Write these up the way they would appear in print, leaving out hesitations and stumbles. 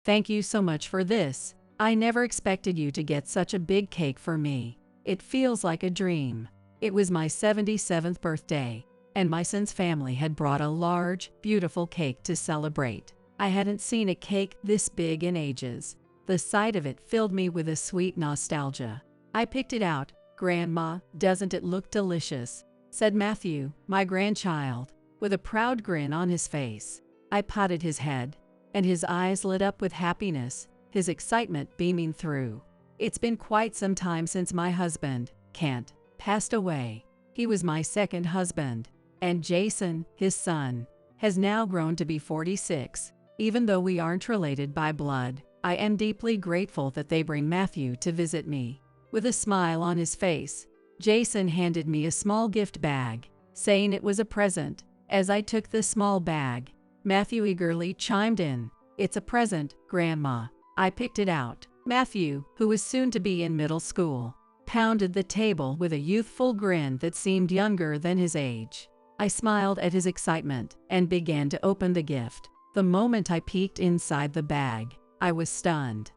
Thank you so much for this. I never expected you to get such a big cake for me. It feels like a dream. It was my 77th birthday, and my son's family had brought a large, beautiful cake to celebrate. I hadn't seen a cake this big in ages. The sight of it filled me with a sweet nostalgia. I picked it out. "Grandma, doesn't it look delicious?" said Matthew, my grandchild, with a proud grin on his face. I patted his head, and his eyes lit up with happiness, his excitement beaming through. It's been quite some time since my husband, Kent, passed away. He was my second husband, and Jason, his son, has now grown to be 46. Even though we aren't related by blood, I am deeply grateful that they bring Matthew to visit me. With a smile on his face, Jason handed me a small gift bag, saying it was a present. As I took the small bag, Matthew eagerly chimed in, "It's a present, Grandma." I picked it out. Matthew, who was soon to be in middle school, pounded the table with a youthful grin that seemed younger than his age. I smiled at his excitement and began to open the gift. The moment I peeked inside the bag, I was stunned.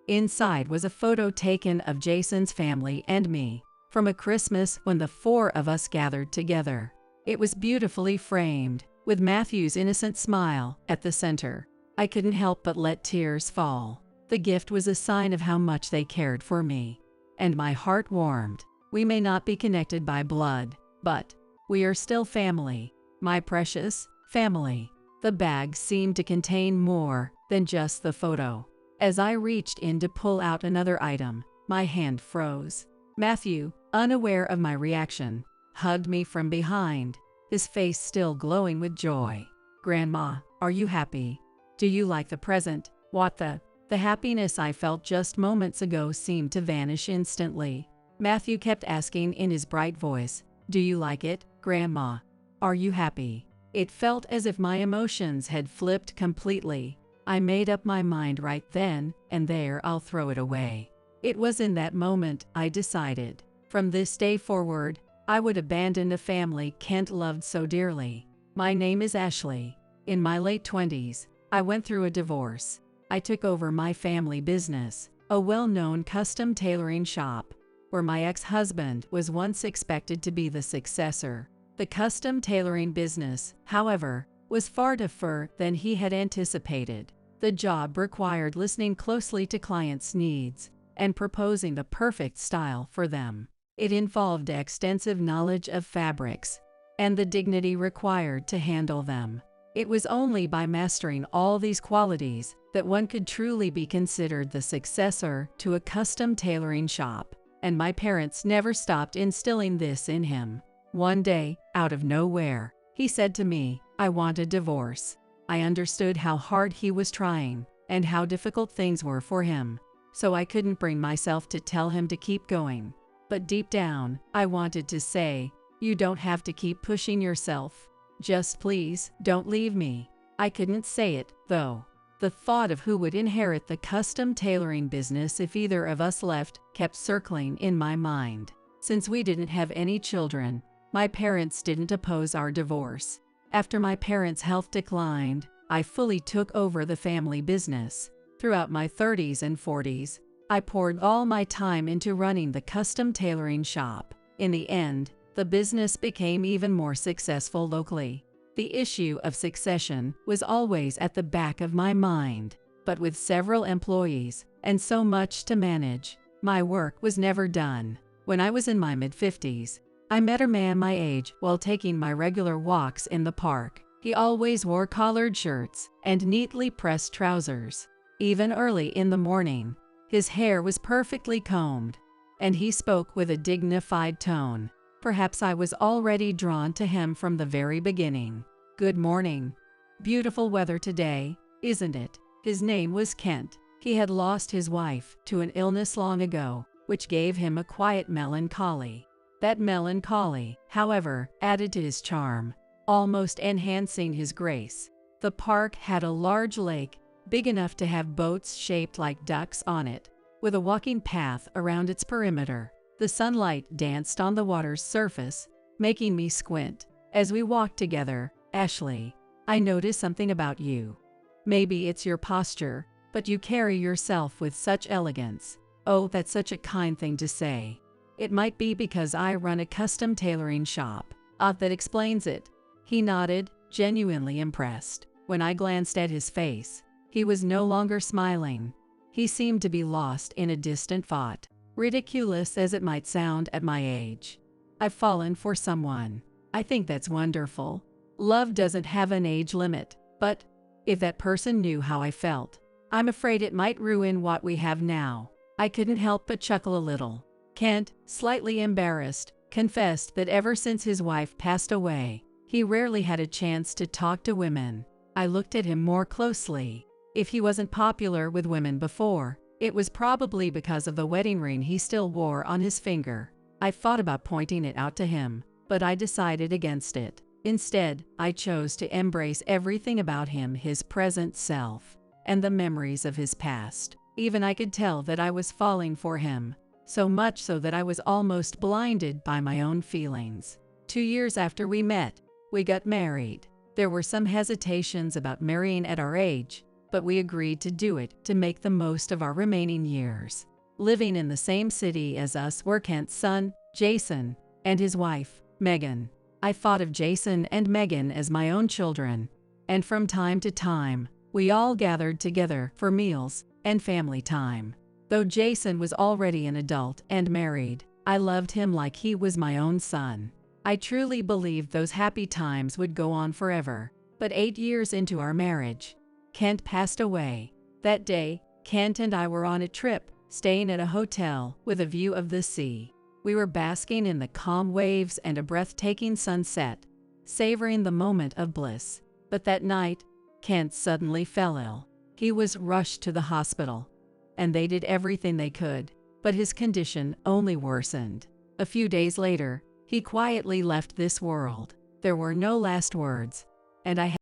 Inside was a photo taken of Jason's family and me, from a Christmas when the four of us gathered together. It was beautifully framed, with Matthew's innocent smile at the center. I couldn't help but let tears fall. The gift was a sign of how much they cared for me, and my heart warmed. We may not be connected by blood, but we are still family, my precious family. The bag seemed to contain more than just the photo. As I reached in to pull out another item, my hand froze. Matthew, unaware of my reaction, hugged me from behind, his face still glowing with joy. "Grandma, are you happy? Do you like the present?" The happiness I felt just moments ago seemed to vanish instantly. Matthew kept asking in his bright voice, "Do you like it, Grandma? Are you happy?" It felt as if my emotions had flipped completely. I made up my mind right then and there I'll throw it away. It was in that moment I decided, from this day forward, I would abandon a family Kent loved so dearly. My name is Ashley. In my late 20s, I went through a divorce. I took over my family business, a well-known custom tailoring shop, where my ex-husband was once expected to be the successor. The custom tailoring business, however, was far tougher than he had anticipated. The job required listening closely to clients' needs and proposing the perfect style for them. It involved extensive knowledge of fabrics and the dignity required to handle them. It was only by mastering all these qualities that one could truly be considered the successor to a custom tailoring shop, and my parents never stopped instilling this in him. One day, out of nowhere, he said to me, "I want a divorce." I understood how hard he was trying and how difficult things were for him, so I couldn't bring myself to tell him to keep going. But deep down, I wanted to say, "You don't have to keep pushing yourself. Just please, don't leave me." I couldn't say it, though. The thought of who would inherit the custom tailoring business if either of us left kept circling in my mind. Since we didn't have any children, my parents didn't oppose our divorce. After my parents' health declined, I fully took over the family business. Throughout my 30s and 40s, I poured all my time into running the custom tailoring shop. In the end, the business became even more successful locally. The issue of succession was always at the back of my mind, but with several employees and so much to manage, my work was never done. When I was in my mid-50s, I met a man my age while taking my regular walks in the park. He always wore collared shirts and neatly pressed trousers. Even early in the morning, his hair was perfectly combed, and he spoke with a dignified tone. Perhaps I was already drawn to him from the very beginning. "Good morning. Beautiful weather today, isn't it?" His name was Kent. He had lost his wife to an illness long ago, which gave him a quiet melancholy. That melancholy, however, added to his charm, almost enhancing his grace. The park had a large lake, big enough to have boats shaped like ducks on it, with a walking path around its perimeter. The sunlight danced on the water's surface, making me squint. As we walked together, "Ashley, I noticed something about you. Maybe it's your posture, but you carry yourself with such elegance. Oh, that's such a kind thing to say. It might be because I run a custom tailoring shop. That explains it. He nodded, genuinely impressed. When I glanced at his face, he was no longer smiling. He seemed to be lost in a distant thought. Ridiculous as it might sound at my age, I've fallen for someone. I think that's wonderful. Love doesn't have an age limit, but if that person knew how I felt, I'm afraid it might ruin what we have now. I couldn't help but chuckle a little. Kent, slightly embarrassed, confessed that ever since his wife passed away, he rarely had a chance to talk to women. I looked at him more closely. If he wasn't popular with women before, it was probably because of the wedding ring he still wore on his finger. I thought about pointing it out to him, but I decided against it. Instead, I chose to embrace everything about him, his present self, and the memories of his past. Even I could tell that I was falling for him, so much so that I was almost blinded by my own feelings. 2 years after we met, we got married. There were some hesitations about marrying at our age, but we agreed to do it to make the most of our remaining years. Living in the same city as us were Kent's son, Jason, and his wife, Megan. I thought of Jason and Megan as my own children, and from time to time, we all gathered together for meals and family time. Though Jason was already an adult and married, I loved him like he was my own son. I truly believed those happy times would go on forever. But 8 years into our marriage, Kent passed away. That day, Kent and I were on a trip, staying at a hotel with a view of the sea. We were basking in the calm waves and a breathtaking sunset, savoring the moment of bliss. But that night, Kent suddenly fell ill. He was rushed to the hospital, and they did everything they could, but his condition only worsened. A few days later, he quietly left this world. There were no last words, and I had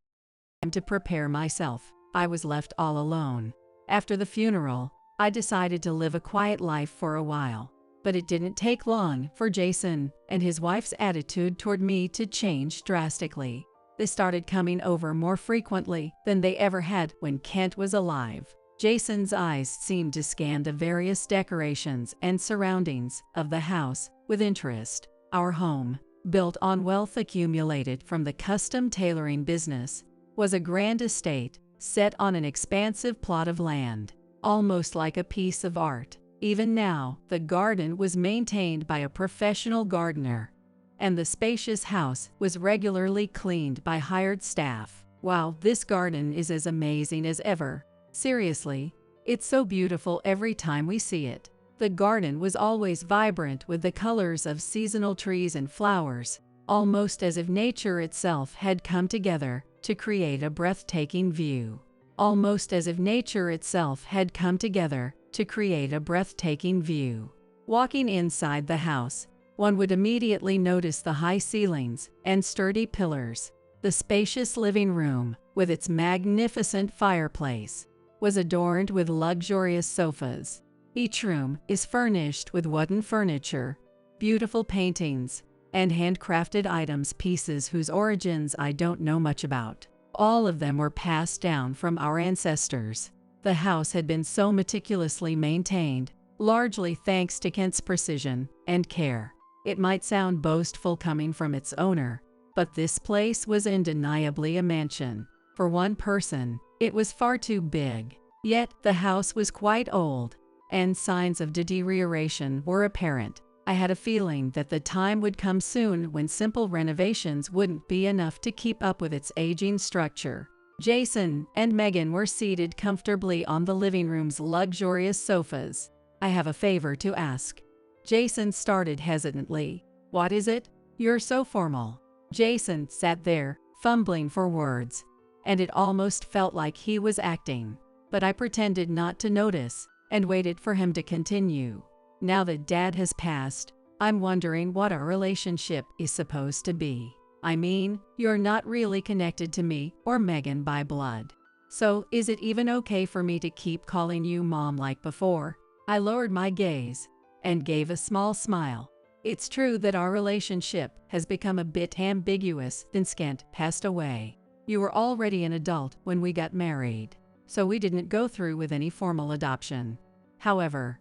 time to prepare myself. I was left all alone. After the funeral, I decided to live a quiet life for a while. But it didn't take long for Jason and his wife's attitude toward me to change drastically. They started coming over more frequently than they ever had when Kent was alive. Jason's eyes seemed to scan the various decorations and surroundings of the house with interest. Our home, built on wealth accumulated from the custom tailoring business, was a grand estate set on an expansive plot of land, almost like a piece of art. Even now, the garden was maintained by a professional gardener, and the spacious house was regularly cleaned by hired staff. Wow, this garden is as amazing as ever. Seriously, it's so beautiful every time we see it. The garden was always vibrant with the colors of seasonal trees and flowers, almost as if nature itself had come together to create a breathtaking view. Almost as if nature itself had come together to create a breathtaking view. Walking inside the house, one would immediately notice the high ceilings and sturdy pillars. The spacious living room, with its magnificent fireplace, was adorned with luxurious sofas. Each room is furnished with wooden furniture, beautiful paintings, and handcrafted items, pieces whose origins I don't know much about. All of them were passed down from our ancestors. The house had been so meticulously maintained, largely thanks to Kent's precision and care. It might sound boastful coming from its owner, but this place was undeniably a mansion. For one person, it was far too big. Yet, the house was quite old, and signs of deterioration were apparent. I had a feeling that the time would come soon when simple renovations wouldn't be enough to keep up with its aging structure. Jason and Megan were seated comfortably on the living room's luxurious sofas. "I have a favor to ask." Jason started hesitantly. "What is it? You're so formal." Jason sat there, fumbling for words, and it almost felt like he was acting. But I pretended not to notice and waited for him to continue. "Now that Dad has passed, I'm wondering what our relationship is supposed to be. I mean, you're not really connected to me or Megan by blood. So, is it even okay for me to keep calling you Mom like before?" I lowered my gaze and gave a small smile. It's true that our relationship has become a bit ambiguous since Kent passed away. You were already an adult when we got married, so we didn't go through with any formal adoption. However,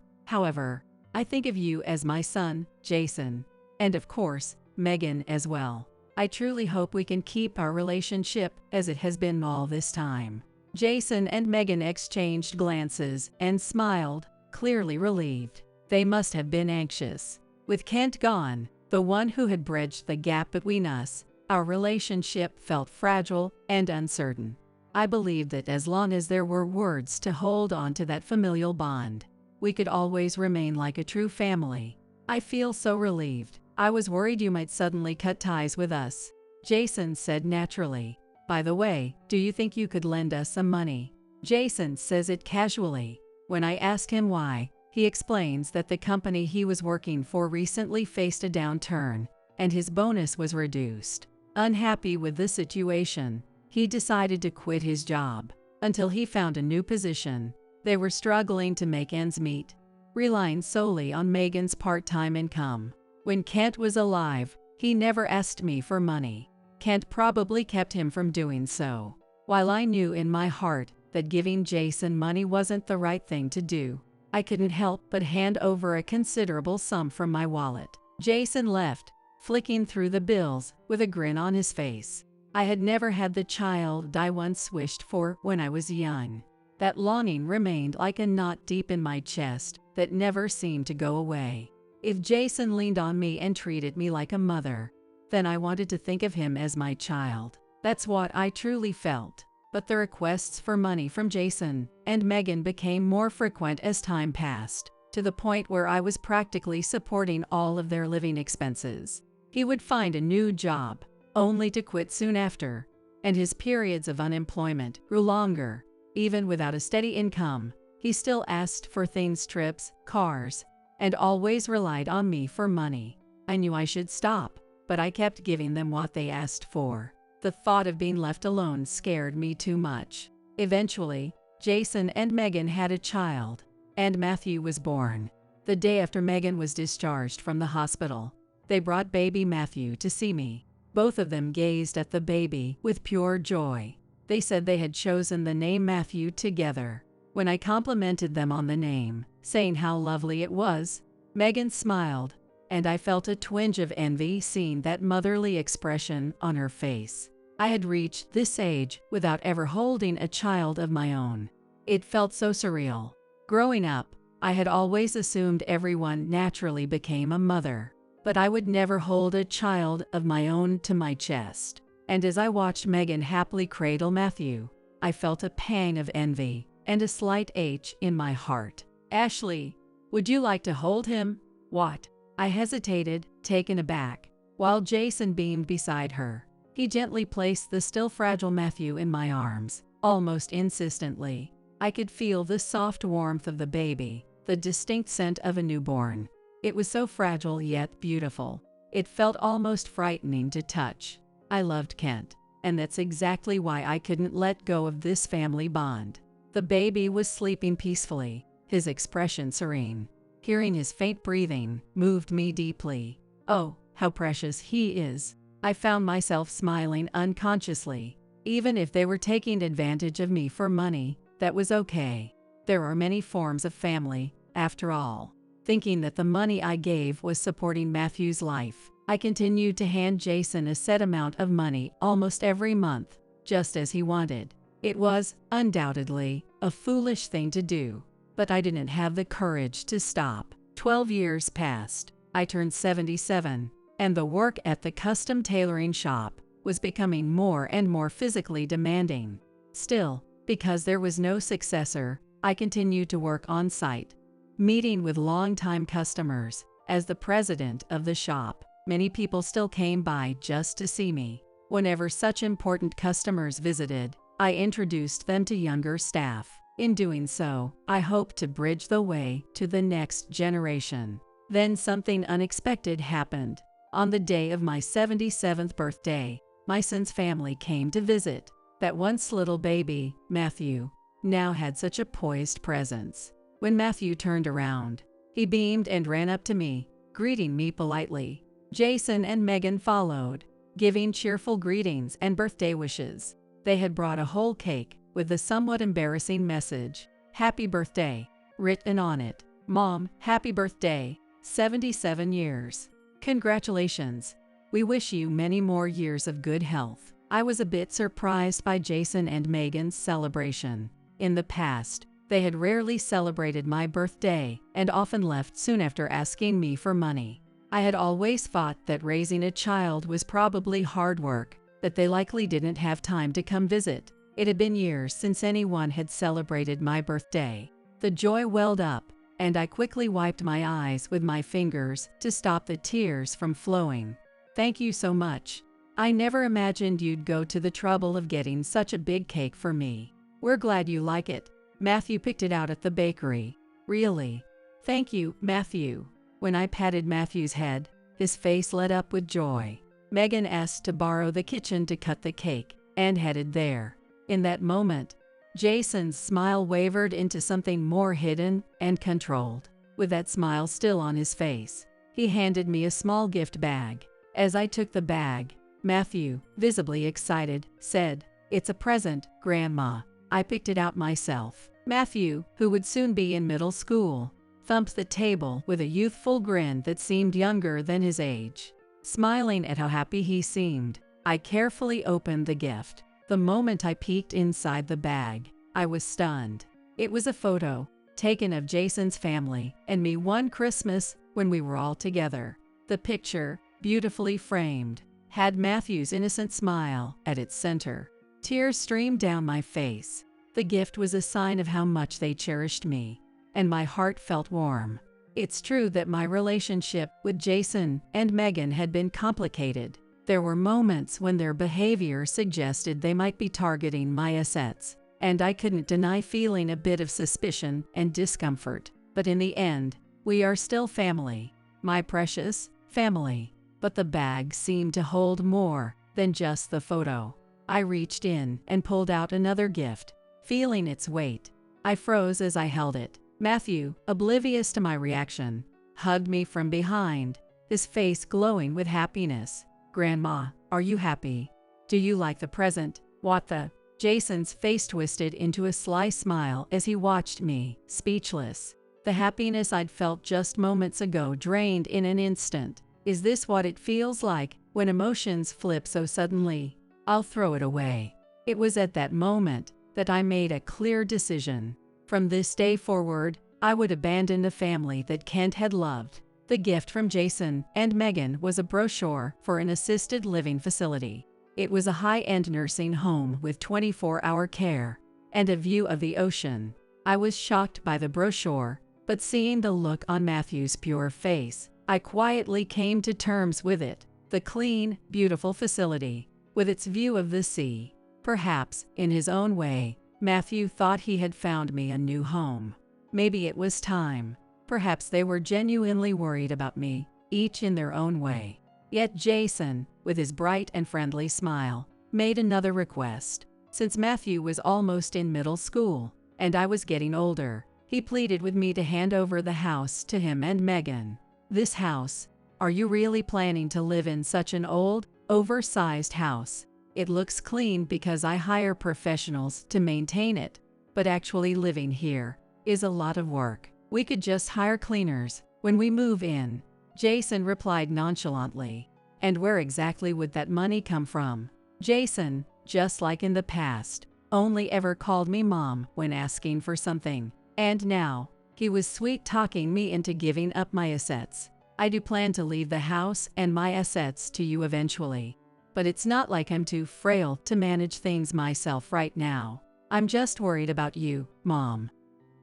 I think of you as my son, Jason, and of course, Megan as well. I truly hope we can keep our relationship as it has been all this time." Jason and Megan exchanged glances and smiled, clearly relieved. They must have been anxious. With Kent gone, the one who had bridged the gap between us, our relationship felt fragile and uncertain. I believed that as long as there were words to hold on to that familial bond, we could always remain like a true family. "I feel so relieved. I was worried you might suddenly cut ties with us," Jason said naturally. "By the way, do you think you could lend us some money?" Jason says it casually. When I ask him why, he explains that the company he was working for recently faced a downturn, and his bonus was reduced. Unhappy with the situation, he decided to quit his job until he found a new position. They were struggling to make ends meet, relying solely on Megan's part-time income. When Kent was alive, he never asked me for money. Kent probably kept him from doing so. While I knew in my heart that giving Jason money wasn't the right thing to do, I couldn't help but hand over a considerable sum from my wallet. Jason left, flicking through the bills with a grin on his face. I had never had the child I once wished for when I was young. That longing remained like a knot deep in my chest that never seemed to go away. If Jason leaned on me and treated me like a mother, then I wanted to think of him as my child. That's what I truly felt. But the requests for money from Jason and Megan became more frequent as time passed, to the point where I was practically supporting all of their living expenses. He would find a new job, only to quit soon after, and his periods of unemployment grew longer. Even without a steady income, he still asked for things, trips, cars, and always relied on me for money. I knew I should stop, but I kept giving them what they asked for. The thought of being left alone scared me too much. Eventually, Jason and Megan had a child, and Matthew was born. The day after Megan was discharged from the hospital, they brought baby Matthew to see me. Both of them gazed at the baby with pure joy. They said they had chosen the name Matthew together. When I complimented them on the name, saying how lovely it was, Megan smiled, and I felt a twinge of envy seeing that motherly expression on her face. I had reached this age without ever holding a child of my own. It felt so surreal. Growing up, I had always assumed everyone naturally became a mother, but I would never hold a child of my own to my chest. And as I watched Megan happily cradle Matthew, I felt a pang of envy and a slight ache in my heart. "Ashley, would you like to hold him?" "What?" I hesitated, taken aback, while Jason beamed beside her. He gently placed the still fragile Matthew in my arms, almost insistently. I could feel the soft warmth of the baby, the distinct scent of a newborn. It was so fragile yet beautiful. It felt almost frightening to touch. I loved Kent, and that's exactly why I couldn't let go of this family bond. The baby was sleeping peacefully, his expression serene. Hearing his faint breathing moved me deeply. Oh, how precious he is. I found myself smiling unconsciously. Even if they were taking advantage of me for money, that was okay. There are many forms of family, after all. Thinking that the money I gave was supporting Matthew's life, I continued to hand Jason a set amount of money almost every month, just as he wanted. It was, undoubtedly, a foolish thing to do, but I didn't have the courage to stop. 12 years passed. I turned 77, and the work at the custom tailoring shop was becoming more and more physically demanding. Still, because there was no successor, I continued to work on site, meeting with longtime customers. As the president of the shop, many people still came by just to see me. Whenever such important customers visited, I introduced them to younger staff. In doing so, I hoped to bridge the way to the next generation. Then something unexpected happened. On the day of my 77th birthday, my son's family came to visit. That once little baby, Matthew, now had such a poised presence. When Matthew turned around, he beamed and ran up to me, greeting me politely. Jason and Megan followed, giving cheerful greetings and birthday wishes. They had brought a whole cake with the somewhat embarrassing message, "Happy birthday," written on it. "Mom, happy birthday, 77 years. Congratulations. We wish you many more years of good health." I was a bit surprised by Jason and Megan's celebration. In the past, they had rarely celebrated my birthday and often left soon after asking me for money. I had always thought that raising a child was probably hard work, that they likely didn't have time to come visit. It had been years since anyone had celebrated my birthday. The joy welled up, and I quickly wiped my eyes with my fingers to stop the tears from flowing. "Thank you so much. I never imagined you'd go to the trouble of getting such a big cake for me. We're glad you like it. Matthew picked it out at the bakery." "Really? Thank you, Matthew." When I patted Matthew's head, his face lit up with joy. Megan asked to borrow the kitchen to cut the cake, and headed there. In that moment, Jason's smile wavered into something more hidden and controlled. With that smile still on his face, he handed me a small gift bag. As I took the bag, Matthew, visibly excited, said, "It's a present, Grandma. I picked it out myself." Matthew, who would soon be in middle school, thumped the table with a youthful grin that seemed younger than his age. Smiling at how happy he seemed, I carefully opened the gift. The moment I peeked inside the bag, I was stunned. It was a photo, taken of Jason's family and me one Christmas when we were all together. The picture, beautifully framed, had Matthew's innocent smile at its center. Tears streamed down my face. The gift was a sign of how much they cherished me, and my heart felt warm. It's true that my relationship with Jason and Megan had been complicated. There were moments when their behavior suggested they might be targeting my assets, and I couldn't deny feeling a bit of suspicion and discomfort. But in the end, we are still family. My precious family. But the bag seemed to hold more than just the photo. I reached in and pulled out another gift, feeling its weight. I froze as I held it. Matthew, oblivious to my reaction, hugged me from behind, his face glowing with happiness. "Grandma, are you happy? Do you like the present?" "What the?" Jason's face twisted into a sly smile as he watched me, speechless. The happiness I'd felt just moments ago drained in an instant. Is this what it feels like when emotions flip so suddenly? I'll throw it away. It was at that moment that I made a clear decision. From this day forward, I would abandon the family that Kent had loved. The gift from Jason and Megan was a brochure for an assisted living facility. It was a high-end nursing home with 24-hour care and a view of the ocean. I was shocked by the brochure, but seeing the look on Matthew's pure face, I quietly came to terms with it. The clean, beautiful facility, with its view of the sea. Perhaps, in his own way, Matthew thought he had found me a new home. Maybe it was time. Perhaps they were genuinely worried about me, each in their own way. Yet Jason, with his bright and friendly smile, made another request. Since Matthew was almost in middle school, and I was getting older, he pleaded with me to hand over the house to him and Megan. "This house? Are you really planning to live in such an old, oversized house? It looks clean because I hire professionals to maintain it, but actually living here is a lot of work. We could just hire cleaners when we move in." Jason replied nonchalantly. "And where exactly would that money come from?" Jason, just like in the past, only ever called me Mom when asking for something, and now, he was sweet-talking me into giving up my assets. "I do plan to leave the house and my assets to you eventually. But it's not like I'm too frail to manage things myself right now. I'm just worried about you, Mom.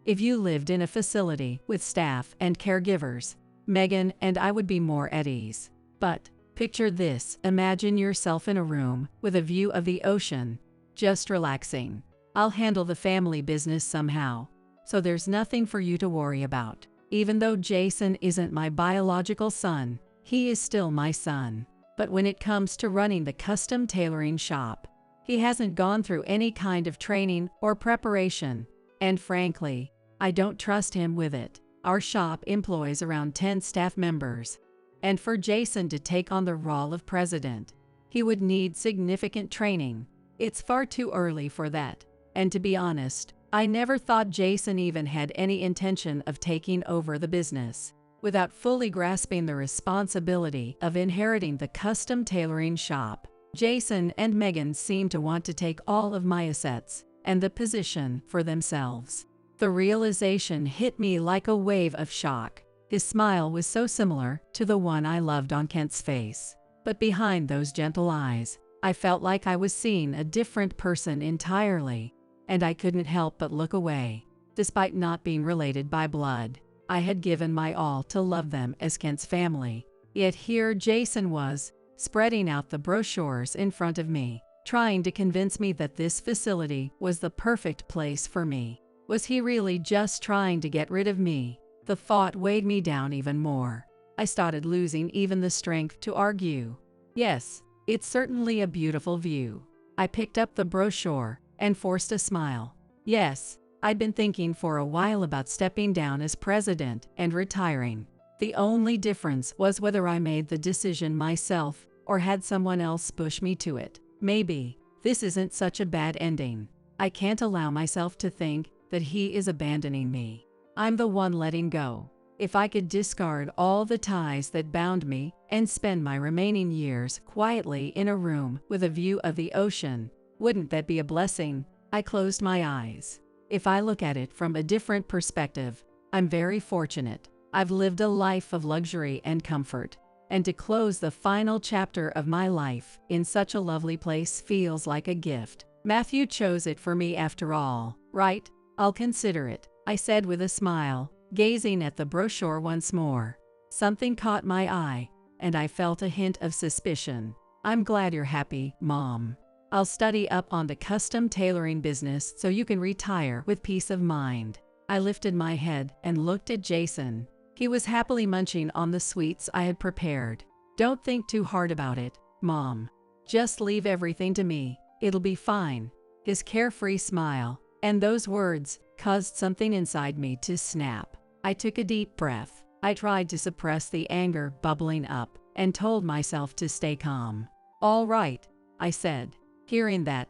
If you lived in a facility with staff and caregivers, Megan and I would be more at ease. But, picture this, imagine yourself in a room with a view of the ocean, just relaxing. I'll handle the family business somehow, so there's nothing for you to worry about. Even though Jason isn't my biological son, he is still my son. But when it comes to running the custom tailoring shop, he hasn't gone through any kind of training or preparation, and frankly, I don't trust him with it. Our shop employs around 10 staff members, and for Jason to take on the role of president, he would need significant training. It's far too early for that. And to be honest, I never thought Jason even had any intention of taking over the business. Without fully grasping the responsibility of inheriting the custom tailoring shop, Jason and Megan seemed to want to take all of my assets and the position for themselves. The realization hit me like a wave of shock. His smile was so similar to the one I loved on Kent's face. But behind those gentle eyes, I felt like I was seeing a different person entirely, and I couldn't help but look away. Despite not being related by blood, I had given my all to love them as Kent's family. Yet here Jason was, spreading out the brochures in front of me, trying to convince me that this facility was the perfect place for me. Was he really just trying to get rid of me? The thought weighed me down even more. I started losing even the strength to argue. Yes, it's certainly a beautiful view. I picked up the brochure and forced a smile. Yes, I'd been thinking for a while about stepping down as president and retiring. The only difference was whether I made the decision myself or had someone else push me to it. Maybe this isn't such a bad ending. I can't allow myself to think that he is abandoning me. I'm the one letting go. If I could discard all the ties that bound me and spend my remaining years quietly in a room with a view of the ocean, wouldn't that be a blessing? I closed my eyes. If I look at it from a different perspective, I'm very fortunate. I've lived a life of luxury and comfort, and to close the final chapter of my life in such a lovely place feels like a gift. Matthew chose it for me after all, right? I'll consider it, I said with a smile, gazing at the brochure once more. Something caught my eye, and I felt a hint of suspicion. I'm glad you're happy, Mom. I'll study up on the custom tailoring business so you can retire with peace of mind. I lifted my head and looked at Jason. He was happily munching on the sweets I had prepared. Don't think too hard about it, Mom. Just leave everything to me. It'll be fine. His carefree smile and those words caused something inside me to snap. I took a deep breath. I tried to suppress the anger bubbling up and told myself to stay calm. All right, I said. Hearing that,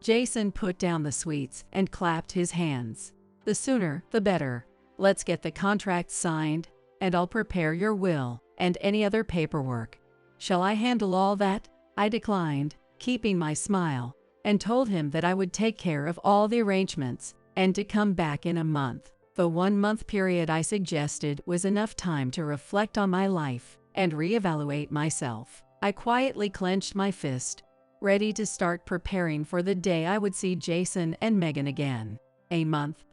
Jason put down the sweets and clapped his hands. The sooner, the better. Let's get the contract signed, and I'll prepare your will and any other paperwork. Shall I handle all that? I declined, keeping my smile, and told him that I would take care of all the arrangements and to come back in a month. The 1-month period I suggested was enough time to reflect on my life and reevaluate myself. I quietly clenched my fist, ready to start preparing for the day I would see Jason and Megan again. A month,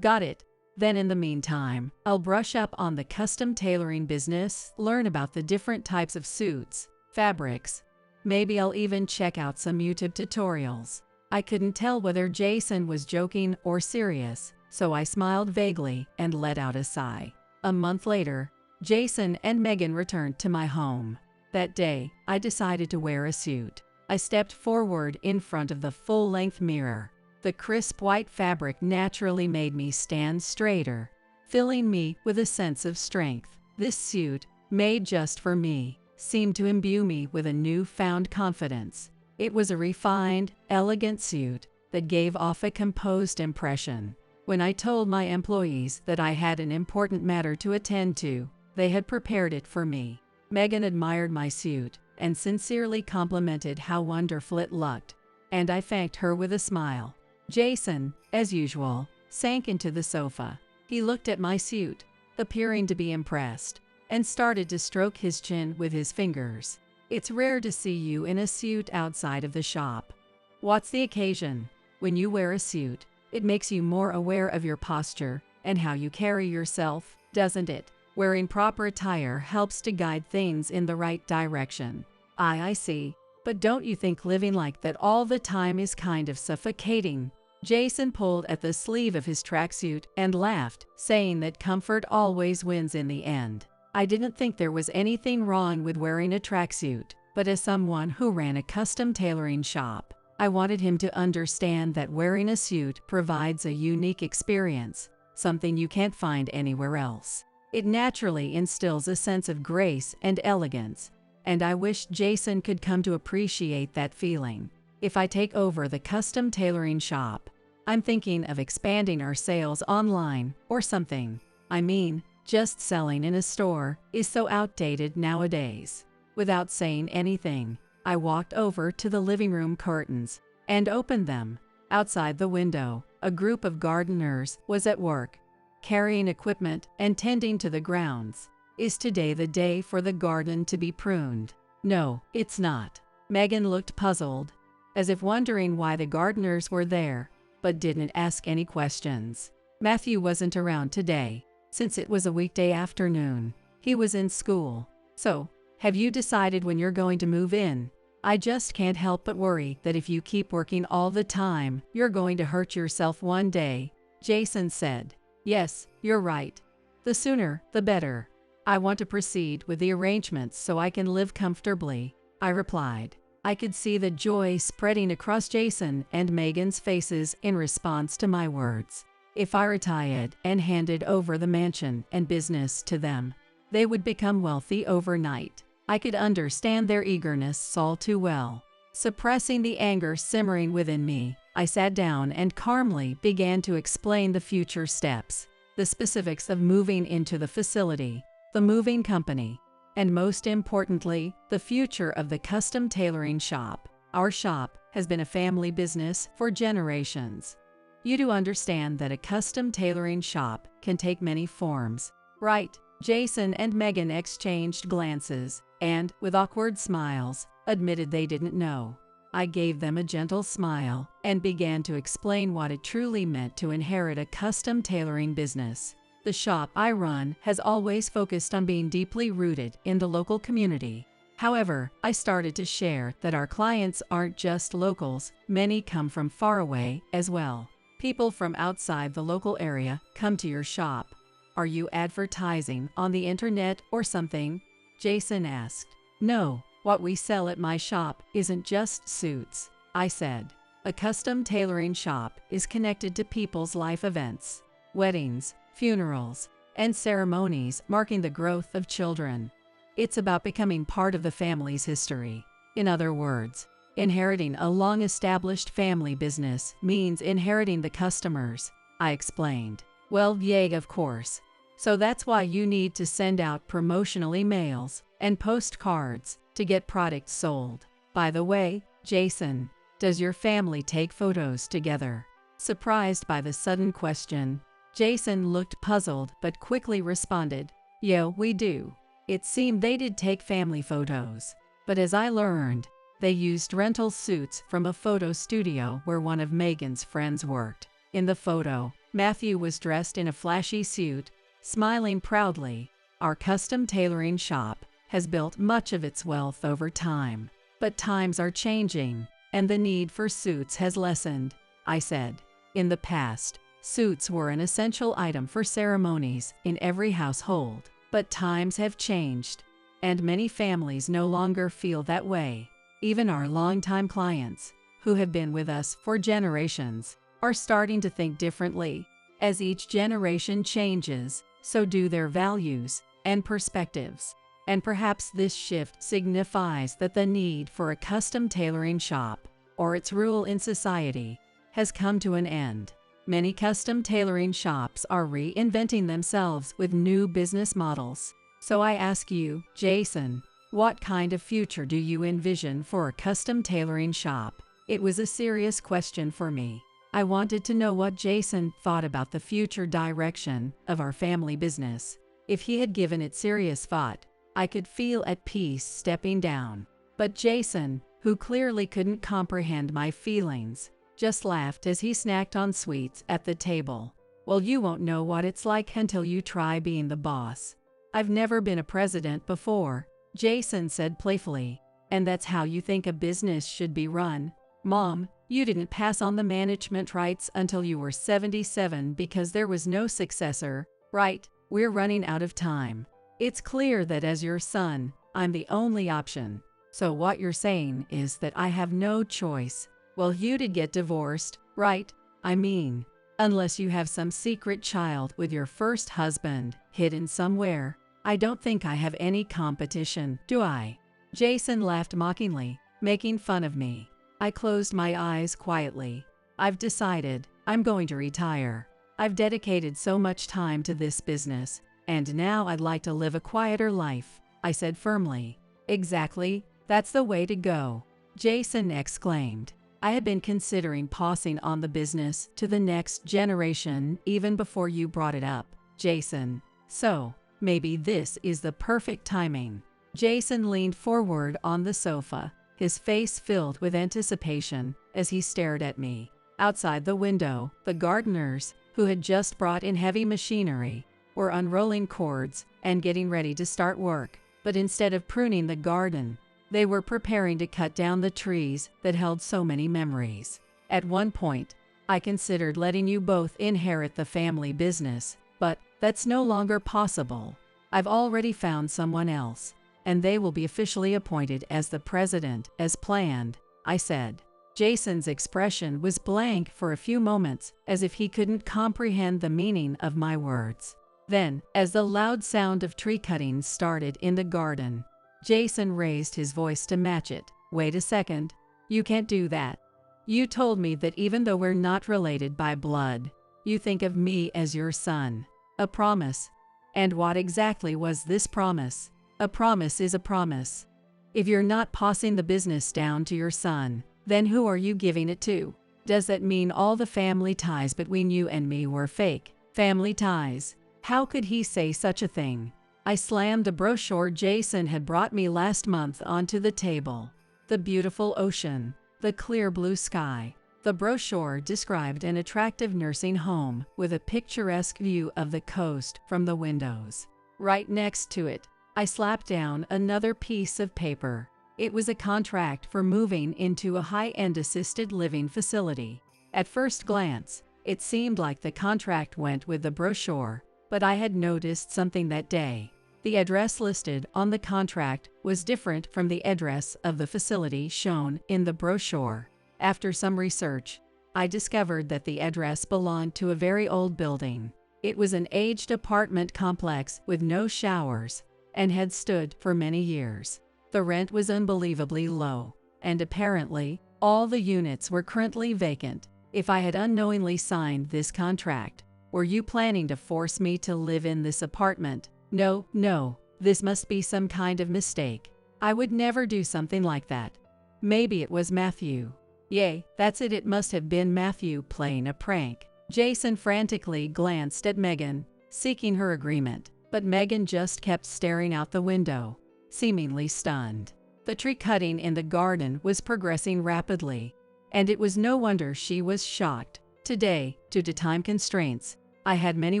got it. Then in the meantime, I'll brush up on the custom tailoring business, learn about the different types of suits, fabrics. Maybe I'll even check out some YouTube tutorials. I couldn't tell whether Jason was joking or serious, so I smiled vaguely and let out a sigh. A month later, Jason and Megan returned to my home. That day, I decided to wear a suit. I stepped forward in front of the full-length mirror. The crisp white fabric naturally made me stand straighter, filling me with a sense of strength. This suit, made just for me, seemed to imbue me with a newfound confidence. It was a refined, elegant suit that gave off a composed impression. When I told my employees that I had an important matter to attend to, they had prepared it for me. Megan admired my suit and sincerely complimented how wonderful it looked, and I thanked her with a smile. Jason, as usual, sank into the sofa. He looked at my suit, appearing to be impressed, and started to stroke his chin with his fingers. It's rare to see you in a suit outside of the shop. What's the occasion? When you wear a suit, it makes you more aware of your posture and how you carry yourself, doesn't it? Wearing proper attire helps to guide things in the right direction. I see. But don't you think living like that all the time is kind of suffocating? Jason pulled at the sleeve of his tracksuit and laughed, saying that comfort always wins in the end. I didn't think there was anything wrong with wearing a tracksuit, but as someone who ran a custom tailoring shop, I wanted him to understand that wearing a suit provides a unique experience, something you can't find anywhere else. It naturally instills a sense of grace and elegance, and I wished Jason could come to appreciate that feeling. If I take over the custom tailoring shop, I'm thinking of expanding our sales online or something. I mean, just selling in a store is so outdated nowadays. Without saying anything, I walked over to the living room curtains and opened them. Outside the window, a group of gardeners was at work, carrying equipment and tending to the grounds. Is today the day for the garden to be pruned? No, it's not. Megan looked puzzled, as if wondering why the gardeners were there, but didn't ask any questions. Matthew wasn't around today, since it was a weekday afternoon. He was in school. So, have you decided when you're going to move in? I just can't help but worry that if you keep working all the time, you're going to hurt yourself one day, Jason said. Yes, you're right. The sooner, the better. I want to proceed with the arrangements so I can live comfortably, I replied. I could see the joy spreading across Jason and Megan's faces in response to my words. If I retired and handed over the mansion and business to them, they would become wealthy overnight. I could understand their eagerness all too well. Suppressing the anger simmering within me, I sat down and calmly began to explain the future steps, the specifics of moving into the facility, the moving company, and most importantly, the future of the custom tailoring shop. Our shop has been a family business for generations. You do understand that a custom tailoring shop can take many forms, right? Jason and Megan exchanged glances and, with awkward smiles, admitted they didn't know. I gave them a gentle smile and began to explain what it truly meant to inherit a custom tailoring business. The shop I run has always focused on being deeply rooted in the local community. However, I started to share that our clients aren't just locals, many come from far away as well. People from outside the local area come to your shop. Are you advertising on the internet or something? Jason asked. No, what we sell at my shop isn't just suits, I said. A custom tailoring shop is connected to people's life events, weddings, funerals, and ceremonies marking the growth of children. It's about becoming part of the family's history. In other words, inheriting a long-established family business means inheriting the customers, I explained. Well, yeah, of course. So that's why you need to send out promotional emails and postcards to get products sold. By the way, Jason, does your family take photos together? Surprised by the sudden question, Jason looked puzzled but quickly responded, yeah, we do. It seemed they did take family photos, but as I learned, they used rental suits from a photo studio where one of Megan's friends worked. In the photo, Matthew was dressed in a flashy suit, smiling proudly. Our custom tailoring shop has built much of its wealth over time, but times are changing, and the need for suits has lessened, I said. In the past, suits were an essential item for ceremonies in every household, but times have changed, and many families no longer feel that way. Even our longtime clients, who have been with us for generations, are starting to think differently. As each generation changes, so do their values and perspectives. And perhaps this shift signifies that the need for a custom tailoring shop, or its role in society, has come to an end. Many custom tailoring shops are reinventing themselves with new business models. So I ask you, Jason, what kind of future do you envision for a custom tailoring shop? It was a serious question for me. I wanted to know what Jason thought about the future direction of our family business. If he had given it serious thought, I could feel at peace stepping down. But Jason, who clearly couldn't comprehend my feelings, just laughed as he snacked on sweets at the table. Well, you won't know what it's like until you try being the boss. I've never been a president before, Jason said playfully. And that's how you think a business should be run? Mom, you didn't pass on the management rights until you were 77 because there was no successor, right? We're running out of time. It's clear that as your son, I'm the only option. So what you're saying is that I have no choice. Well, you did get divorced, right? I mean, unless you have some secret child with your first husband hidden somewhere, I don't think I have any competition, do I? Jason laughed mockingly, making fun of me. I closed my eyes quietly. I've decided I'm going to retire. I've dedicated so much time to this business, and now I'd like to live a quieter life, I said firmly. Exactly, that's the way to go, Jason exclaimed. I had been considering passing on the business to the next generation even before you brought it up, Jason. So, maybe this is the perfect timing. Jason leaned forward on the sofa, his face filled with anticipation as he stared at me. Outside the window, the gardeners, who had just brought in heavy machinery, were unrolling cords and getting ready to start work. But instead of pruning the garden, they were preparing to cut down the trees that held so many memories. At one point, I considered letting you both inherit the family business, but that's no longer possible. I've already found someone else, and they will be officially appointed as the president as planned, I said. Jason's expression was blank for a few moments, as if he couldn't comprehend the meaning of my words. Then, as the loud sound of tree cutting started in the garden, Jason raised his voice to match it. Wait a second. You can't do that. You told me that even though we're not related by blood, you think of me as your son. A promise. And what exactly was this promise? A promise is a promise. If you're not passing the business down to your son, then who are you giving it to? Does that mean all the family ties between you and me were fake? Family ties? How could he say such a thing? I slammed a brochure Jason had brought me last month onto the table. The beautiful ocean, the clear blue sky. The brochure described an attractive nursing home with a picturesque view of the coast from the windows. Right next to it, I slapped down another piece of paper. It was a contract for moving into a high-end assisted living facility. At first glance, it seemed like the contract went with the brochure, but I had noticed something that day. The address listed on the contract was different from the address of the facility shown in the brochure. After some research, I discovered that the address belonged to a very old building. It was an aged apartment complex with no showers and had stood for many years. The rent was unbelievably low, and apparently, all the units were currently vacant. If I had unknowingly signed this contract, were you planning to force me to live in this apartment? No, this must be some kind of mistake. I would never do something like that. Maybe it was Matthew. Yay, that's it must have been Matthew playing a prank. Jason frantically glanced at Megan, seeking her agreement, but Megan just kept staring out the window, seemingly stunned. The tree cutting in the garden was progressing rapidly, and it was no wonder she was shocked. Today, due to time constraints, I had many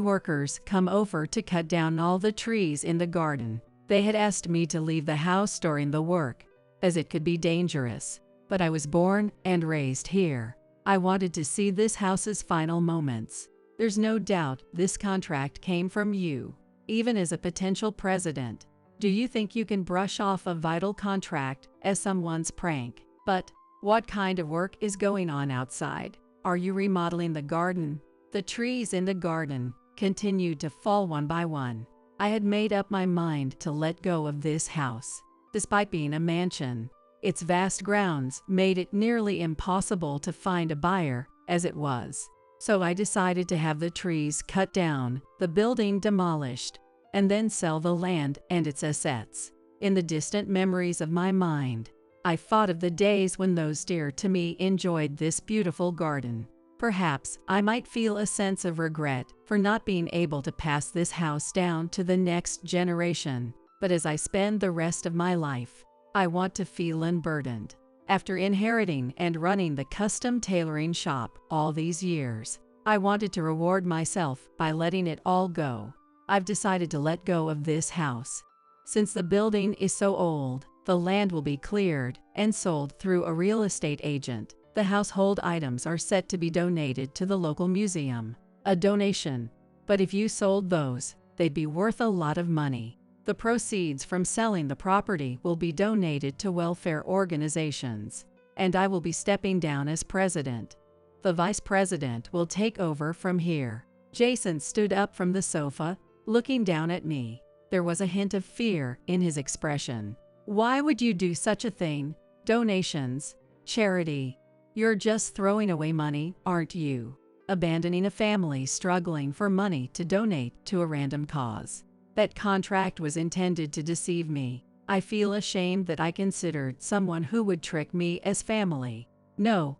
workers come over to cut down all the trees in the garden. They had asked me to leave the house during the work, as it could be dangerous. But I was born and raised here. I wanted to see this house's final moments. There's no doubt this contract came from you, even as a potential president. Do you think you can brush off a vital contract as someone's prank? But what kind of work is going on outside? Are you remodeling the garden? The trees in the garden continued to fall one by one. I had made up my mind to let go of this house. Despite being a mansion, its vast grounds made it nearly impossible to find a buyer as it was. So I decided to have the trees cut down, the building demolished, and then sell the land and its assets. In the distant memories of my mind, I thought of the days when those dear to me enjoyed this beautiful garden. Perhaps I might feel a sense of regret for not being able to pass this house down to the next generation, but as I spend the rest of my life, I want to feel unburdened. After inheriting and running the custom tailoring shop all these years, I wanted to reward myself by letting it all go. I've decided to let go of this house. Since the building is so old, the land will be cleared and sold through a real estate agent. The household items are set to be donated to the local museum. A donation. But if you sold those, they'd be worth a lot of money. The proceeds from selling the property will be donated to welfare organizations, and I will be stepping down as president. The vice president will take over from here. Jason stood up from the sofa, looking down at me. There was a hint of fear in his expression. Why would you do such a thing? Donations? Charity. You're just throwing away money, aren't you? Abandoning a family struggling for money to donate to a random cause. That contract was intended to deceive me. I feel ashamed that I considered someone who would trick me as family. No,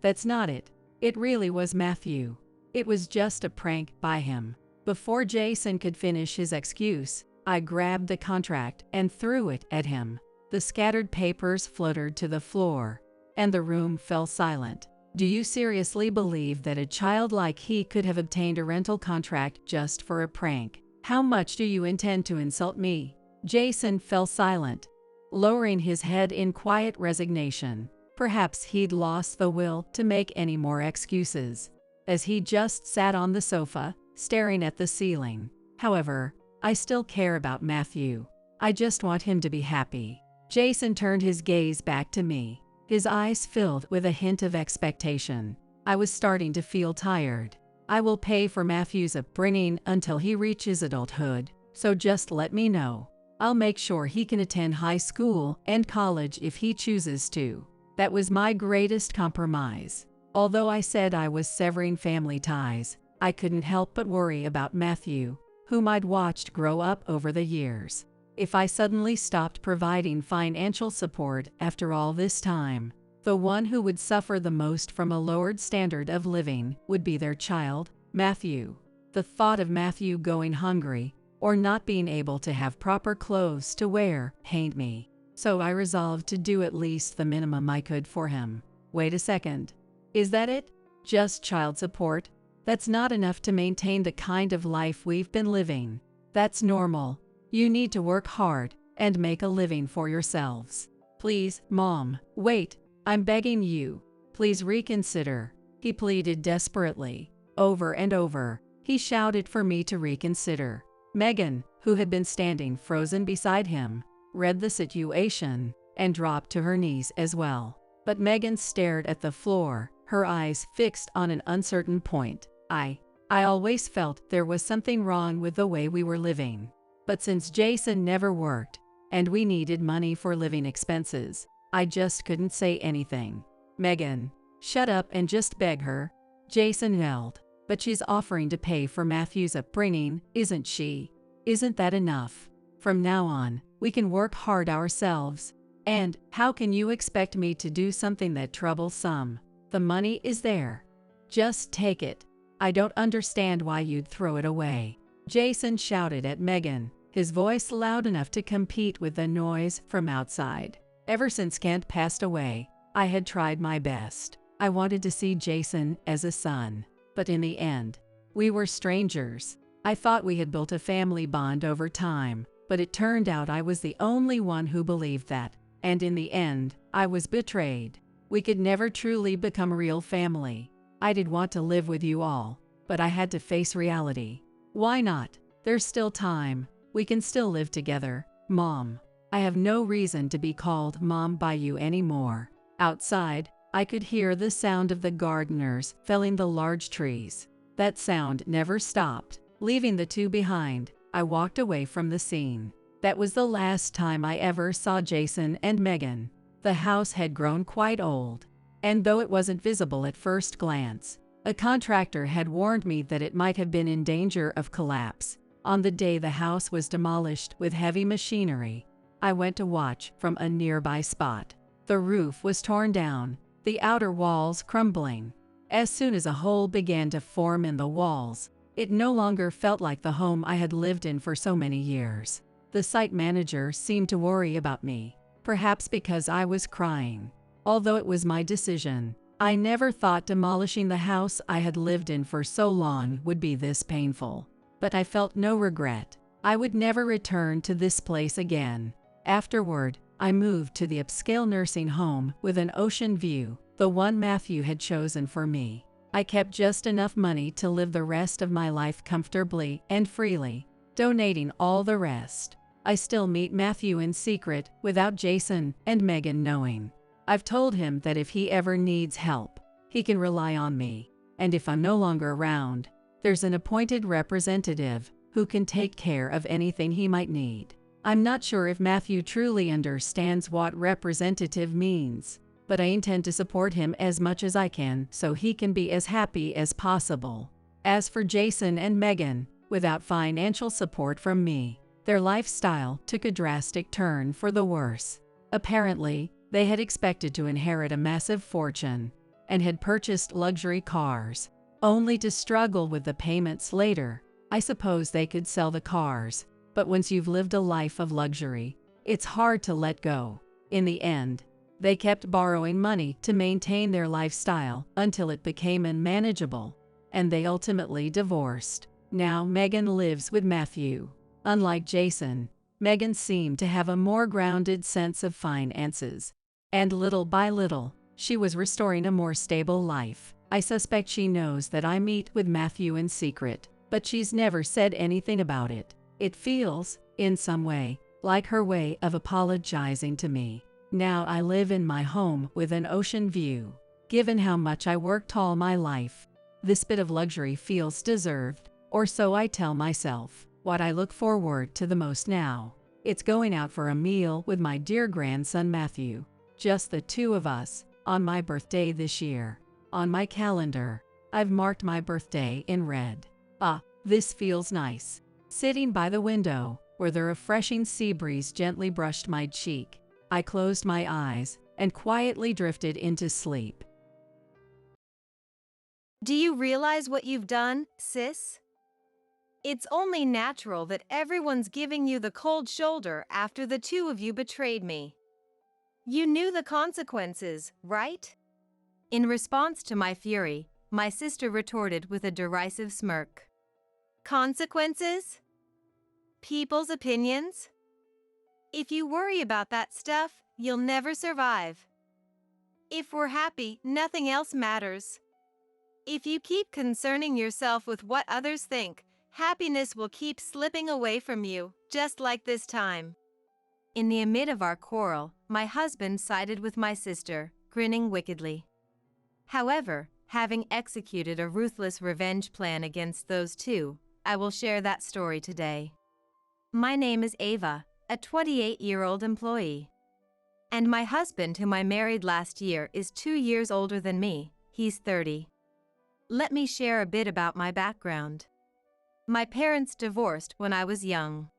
that's not it. It really was Matthew. It was just a prank by him. Before Jason could finish his excuse, I grabbed the contract and threw it at him. The scattered papers fluttered to the floor, and the room fell silent. Do you seriously believe that a child like he could have obtained a rental contract just for a prank? How much do you intend to insult me? Jason fell silent, lowering his head in quiet resignation. Perhaps he'd lost the will to make any more excuses, as he just sat on the sofa, staring at the ceiling. However, I still care about Matthew. I just want him to be happy. Jason turned his gaze back to me, his eyes filled with a hint of expectation. I was starting to feel tired. I will pay for Matthew's upbringing until he reaches adulthood, so just let me know. I'll make sure he can attend high school and college if he chooses to. That was my greatest compromise. Although I said I was severing family ties, I couldn't help but worry about Matthew, whom I'd watched grow up over the years. If I suddenly stopped providing financial support after all this time, the one who would suffer the most from a lowered standard of living would be their child, Matthew. The thought of Matthew going hungry, or not being able to have proper clothes to wear, pained me. So I resolved to do at least the minimum I could for him. Wait a second. Is that it? Just child support? That's not enough to maintain the kind of life we've been living. That's normal. You need to work hard and make a living for yourselves. Please, Mom, wait. I'm begging you. Please reconsider. He pleaded desperately. Over and over, he shouted for me to reconsider. Megan, who had been standing frozen beside him, read the situation and dropped to her knees as well. But Megan stared at the floor, her eyes fixed on an uncertain point. I always felt there was something wrong with the way we were living. But since Jason never worked, and we needed money for living expenses, I just couldn't say anything. Megan, shut up and just beg her, Jason yelled. But she's offering to pay for Matthew's upbringing, isn't she? Isn't that enough? From now on, we can work hard ourselves. And how can you expect me to do something that troubles some? The money is there. Just take it. I don't understand why you'd throw it away. Jason shouted at Megan, his voice loud enough to compete with the noise from outside. Ever since Kent passed away, I had tried my best. I wanted to see Jason as a son. But in the end, we were strangers. I thought we had built a family bond over time, but it turned out I was the only one who believed that. And in the end, I was betrayed. We could never truly become a real family. I did want to live with you all, but I had to face reality. Why not? There's still time. We can still live together, Mom. I have no reason to be called Mom by you anymore. Outside, I could hear the sound of the gardeners felling the large trees. That sound never stopped. Leaving the two behind, I walked away from the scene. That was the last time I ever saw Jason and Megan. The house had grown quite old, and though it wasn't visible at first glance, a contractor had warned me that it might have been in danger of collapse. On the day the house was demolished with heavy machinery, I went to watch from a nearby spot. The roof was torn down, the outer walls crumbling. As soon as a hole began to form in the walls, it no longer felt like the home I had lived in for so many years. The site manager seemed to worry about me, perhaps because I was crying. Although it was my decision, I never thought demolishing the house I had lived in for so long would be this painful. But I felt no regret. I would never return to this place again. Afterward, I moved to the upscale nursing home with an ocean view, the one Matthew had chosen for me. I kept just enough money to live the rest of my life comfortably and freely, donating all the rest. I still meet Matthew in secret without Jason and Megan knowing. I've told him that if he ever needs help, he can rely on me. And if I'm no longer around, there's an appointed representative who can take care of anything he might need. I'm not sure if Matthew truly understands what representative means. but I intend to support him as much as I can so he can be as happy as possible. As for Jason and Megan, without financial support from me, their lifestyle took a drastic turn for the worse. Apparently, they had expected to inherit a massive fortune and had purchased luxury cars, only to struggle with the payments later. I suppose they could sell the cars, but once you've lived a life of luxury, it's hard to let go. In the end, they kept borrowing money to maintain their lifestyle until it became unmanageable, and they ultimately divorced. Now Megan lives with Matthew. Unlike Jason, Megan seemed to have a more grounded sense of finances, and little by little, she was restoring a more stable life. I suspect she knows that I meet with Matthew in secret, but she's never said anything about it. It feels, in some way, like her way of apologizing to me. Now I live in my home with an ocean view. Given how much I worked all my life, this bit of luxury feels deserved, or so I tell myself. What I look forward to the most now, it's going out for a meal with my dear grandson Matthew. Just the two of us, on my birthday this year. On my calendar, I've marked my birthday in red. Ah, this feels nice. Sitting by the window, where the refreshing sea breeze gently brushed my cheek, I closed my eyes and quietly drifted into sleep. Do you realize what you've done, sis? It's only natural that everyone's giving you the cold shoulder after the two of you betrayed me. You knew the consequences, right? In response to my fury, my sister retorted with a derisive smirk. Consequences? People's opinions? If you worry about that stuff, you'll never survive. If we're happy, nothing else matters. If you keep concerning yourself with what others think, happiness will keep slipping away from you, just like this time. In the amid of our quarrel, my husband sided with my sister, grinning wickedly. However, having executed a ruthless revenge plan against those two, I will share that story today. My name is Ava, a 28-year-old employee. And my husband, whom I married last year, is 2 years older than me. He's 30. Let me share a bit about my background. My parents divorced when I was young.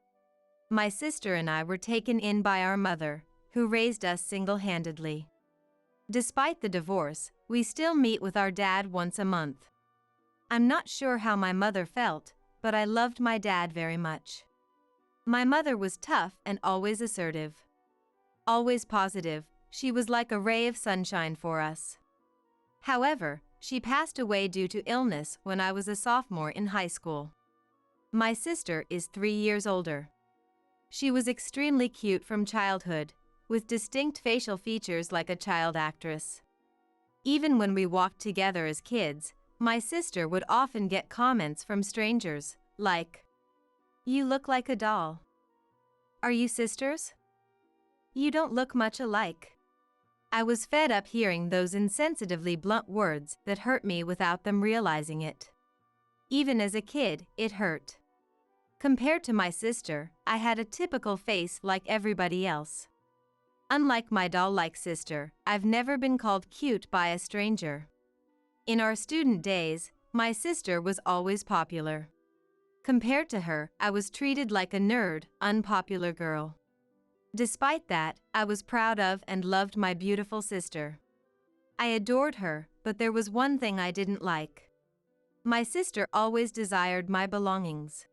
My sister and I were taken in by our mother, who raised us single-handedly. Despite the divorce, we still meet with our dad once a month. I'm not sure how my mother felt, but I loved my dad very much. My mother was tough and always assertive. Always positive, she was like a ray of sunshine for us. However, she passed away due to illness when I was a sophomore in high school. My sister is 3 years older. She was extremely cute from childhood, with distinct facial features like a child actress. Even when we walked together as kids, my sister would often get comments from strangers, like, "You look like a doll." "Are you sisters? You don't look much alike." I was fed up hearing those insensitively blunt words that hurt me without them realizing it. Even as a kid, it hurt. Compared to my sister, I had a typical face like everybody else. Unlike my doll-like sister, I've never been called cute by a stranger. In our student days, my sister was always popular. Compared to her, I was treated like a nerd, unpopular girl. Despite that, I was proud of and loved my beautiful sister. I adored her, but there was one thing I didn't like. My sister always desired my belongings.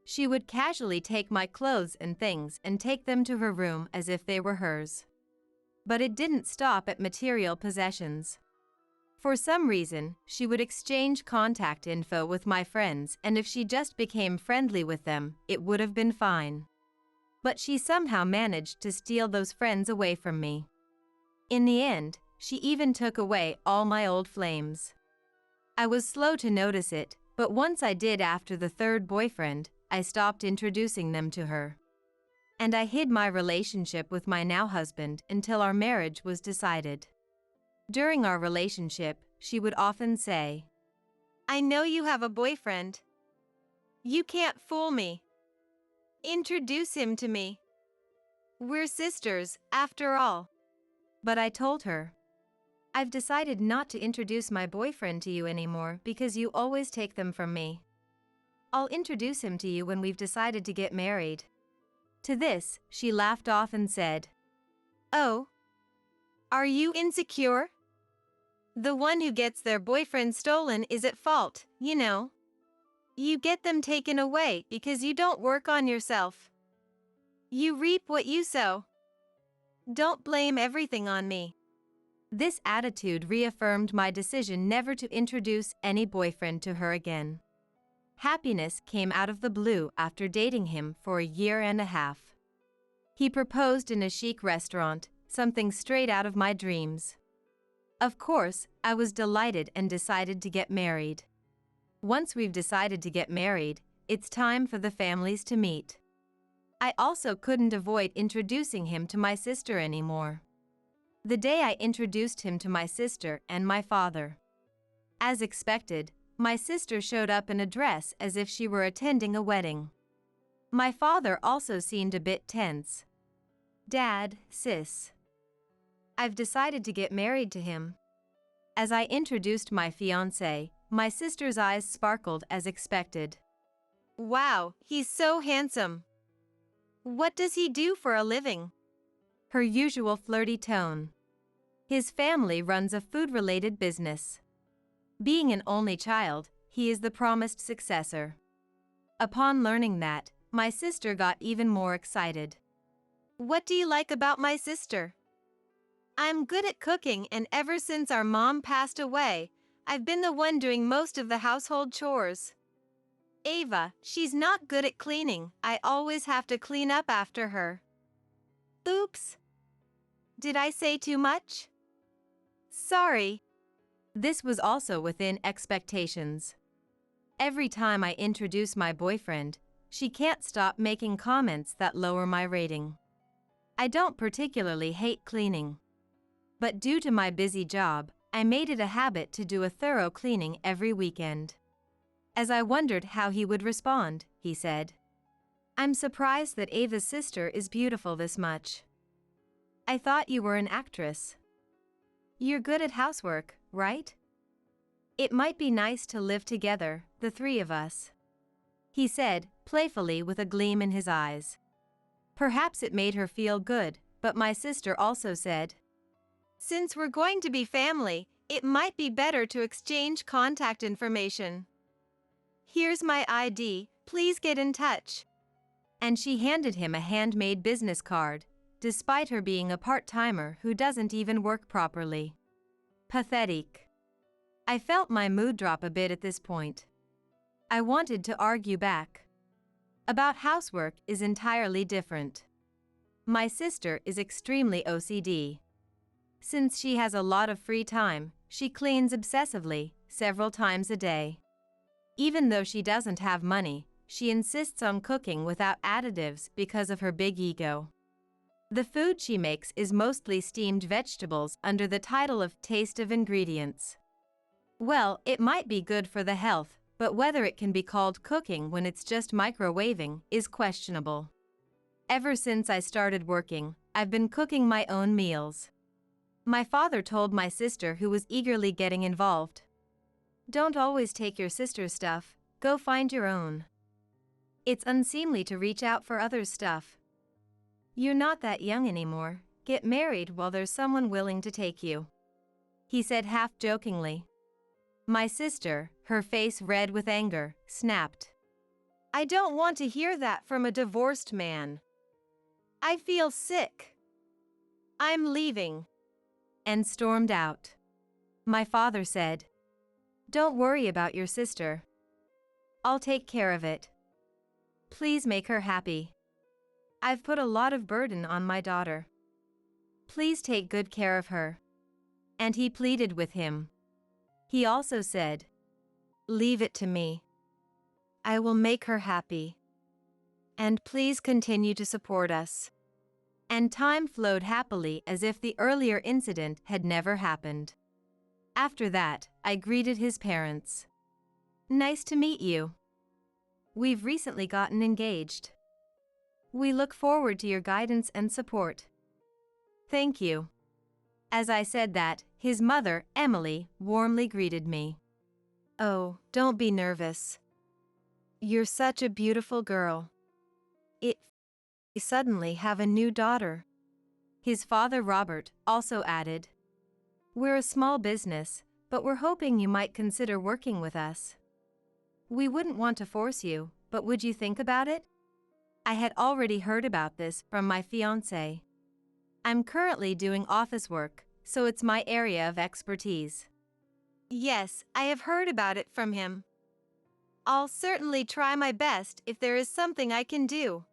She would casually take my clothes and things and take them to her room as if they were hers. But it didn't stop at material possessions. For some reason, she would exchange contact info with my friends, and if she just became friendly with them, it would have been fine. But she somehow managed to steal those friends away from me. In the end, she even took away all my old flames. I was slow to notice it, but once I did after the third boyfriend, I stopped introducing them to her. And I hid my relationship with my now husband until our marriage was decided. During our relationship, she would often say, "I know you have a boyfriend. You can't fool me. Introduce him to me. We're sisters, after all." But I told her, I've decided not to introduce my boyfriend to you anymore because you always take them from me. I'll introduce him to you when we've decided to get married." To this, she laughed off and said, "Oh, are you insecure? The one who gets their boyfriend stolen is at fault, you know. You get them taken away because you don't work on yourself. You reap what you sow. Don't blame everything on me." This attitude reaffirmed my decision never to introduce any boyfriend to her again. Happiness came out of the blue after dating him for a year and a half. He proposed in a chic restaurant, something straight out of my dreams. Of course, I was delighted and decided to get married. Once we've decided to get married, it's time for the families to meet. I also couldn't avoid introducing him to my sister anymore. The day I introduced him to my sister and my father. As expected, my sister showed up in a dress as if she were attending a wedding. My father also seemed a bit tense. "Dad, sis. I've decided to get married to him." As I introduced my fiancé, my sister's eyes sparkled as expected. "Wow, he's so handsome. What does he do for a living?" Her usual flirty tone. "His family runs a food-related business. Being an only child, he is the promised successor." Upon learning that, my sister got even more excited. "What do you like about my sister?" "I'm good at cooking, and ever since our mom passed away, I've been the one doing most of the household chores. Ava, she's not good at cleaning. I always have to clean up after her." "Oops. Did I say too much? Sorry." This was also within expectations. Every time I introduce my boyfriend, she can't stop making comments that lower my rating. I don't particularly hate cleaning. But due to my busy job, I made it a habit to do a thorough cleaning every weekend. As I wondered how he would respond, he said, "I'm surprised that Ava's sister is beautiful this much. I thought you were an actress. You're good at housework, right? It might be nice to live together, the three of us," he said, playfully with a gleam in his eyes. Perhaps it made her feel good, but my sister also said, "Since we're going to be family, it might be better to exchange contact information. Here's my ID, please get in touch." And she handed him a handmade business card, despite her being a part-timer who doesn't even work properly. Pathetic. I felt my mood drop a bit at this point. I wanted to argue back. About housework is entirely different. My sister is extremely OCD. Since she has a lot of free time, she cleans obsessively, several times a day. Even though she doesn't have money, she insists on cooking without additives because of her big ego. The food she makes is mostly steamed vegetables under the title of taste of ingredients. Well, it might be good for the health, but whether it can be called cooking when it's just microwaving is questionable. Ever since I started working, I've been cooking my own meals. My father told my sister, who was eagerly getting involved, "Don't always take your sister's stuff, go find your own. It's unseemly to reach out for others' stuff. You're not that young anymore, get married while there's someone willing to take you," he said half-jokingly. My sister, her face red with anger, snapped, "I don't want to hear that from a divorced man. I feel sick. I'm leaving," and stormed out. My father said, "Don't worry about your sister. I'll take care of it. Please make her happy. I've put a lot of burden on my daughter. Please take good care of her." And he pleaded with him. He also said, "Leave it to me. I will make her happy. And please continue to support us." And time flowed happily as if the earlier incident had never happened. After that, I greeted his parents. "Nice to meet you. We've recently gotten engaged. We look forward to your guidance and support." "Thank you." As I said that, his mother, Emily, warmly greeted me. "Oh, don't be nervous. You're such a beautiful girl. It you suddenly have a new daughter." His father, Robert, also added, "We're a small business, but we're hoping you might consider working with us. We wouldn't want to force you, but would you think about it?" I had already heard about this from my fiancé. I'm currently doing office work, so it's my area of expertise. Yes, I have heard about it from him. I'll certainly try my best if there is something I can do.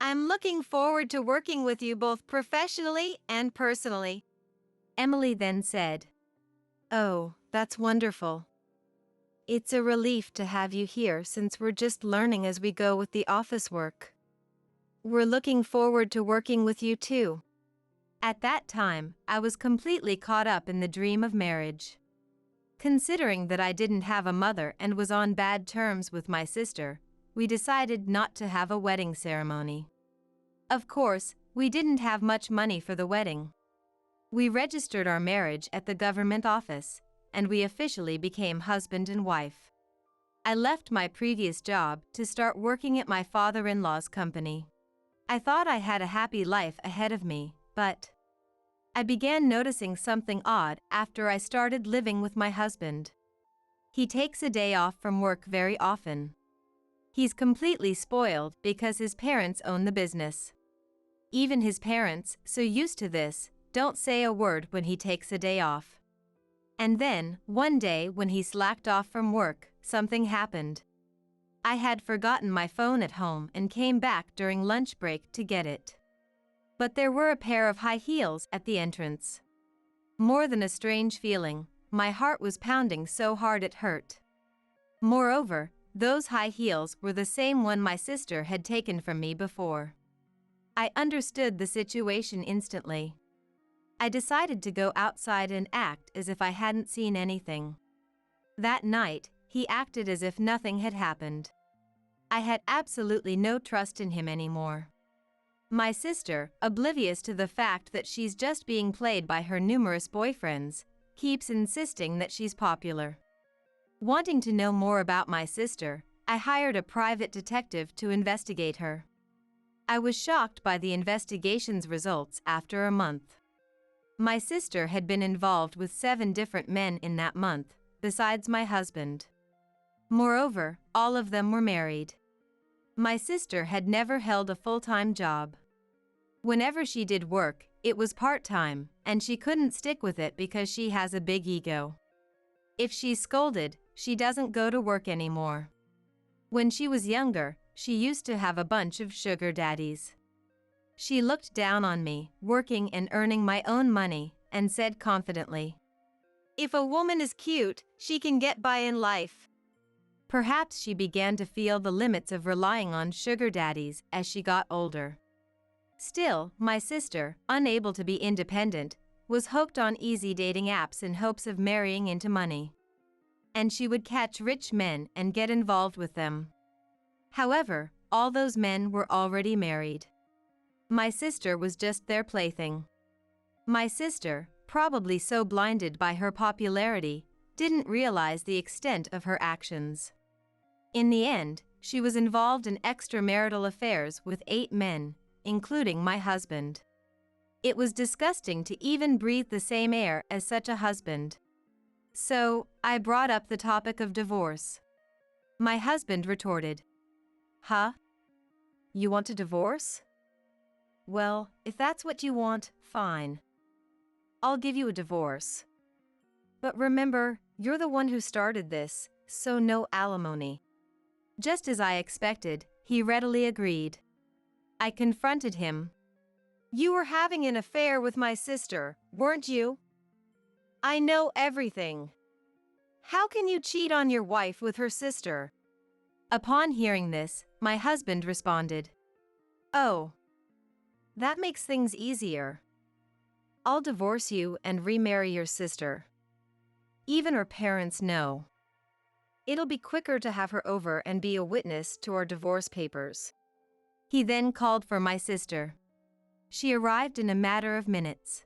I'm looking forward to working with you both professionally and personally. Emily then said, "Oh, that's wonderful. It's a relief to have you here since we're just learning as we go with the office work. We're looking forward to working with you too." At that time, I was completely caught up in the dream of marriage. Considering that I didn't have a mother and was on bad terms with my sister, we decided not to have a wedding ceremony. Of course, we didn't have much money for the wedding. We registered our marriage at the government office, and we officially became husband and wife. I left my previous job to start working at my father-in-law's company. I thought I had a happy life ahead of me, but I began noticing something odd after I started living with my husband. He takes a day off from work very often. He's completely spoiled because his parents own the business. Even his parents, so used to this, don't say a word when he takes a day off. And then, one day when he slacked off from work, something happened. I had forgotten my phone at home and came back during lunch break to get it. But there were a pair of high heels at the entrance. More than a strange feeling, my heart was pounding so hard it hurt. Moreover, those high heels were the same one my sister had taken from me before. I understood the situation instantly. I decided to go outside and act as if I hadn't seen anything. That night, he acted as if nothing had happened. I had absolutely no trust in him anymore. My sister, oblivious to the fact that she's just being played by her numerous boyfriends, keeps insisting that she's popular. Wanting to know more about my sister, I hired a private detective to investigate her. I was shocked by the investigation's results after a month. My sister had been involved with 7 different men in that month, besides my husband. Moreover, all of them were married. My sister had never held a full-time job. Whenever she did work, it was part-time, and she couldn't stick with it because she has a big ego. If she's scolded, she doesn't go to work anymore. When she was younger, she used to have a bunch of sugar daddies. She looked down on me, working and earning my own money, and said confidently, "If a woman is cute, she can get by in life." Perhaps she began to feel the limits of relying on sugar daddies as she got older. Still, my sister, unable to be independent, was hooked on easy dating apps in hopes of marrying into money. And she would catch rich men and get involved with them. However, all those men were already married. My sister was just their plaything. My sister, probably so blinded by her popularity, didn't realize the extent of her actions. In the end, she was involved in extramarital affairs with 8 men, including my husband. It was disgusting to even breathe the same air as such a husband. So, I brought up the topic of divorce. My husband retorted, "Huh? You want a divorce? Well, if that's what you want, fine. I'll give you a divorce. But remember, you're the one who started this, so no alimony." Just as I expected, he readily agreed. I confronted him. "You were having an affair with my sister, weren't you? I know everything. How can you cheat on your wife with her sister?" Upon hearing this, my husband responded, "Oh, that makes things easier. I'll divorce you and remarry your sister. Even her parents know. It'll be quicker to have her over and be a witness to our divorce papers." He then called for my sister. She arrived in a matter of minutes.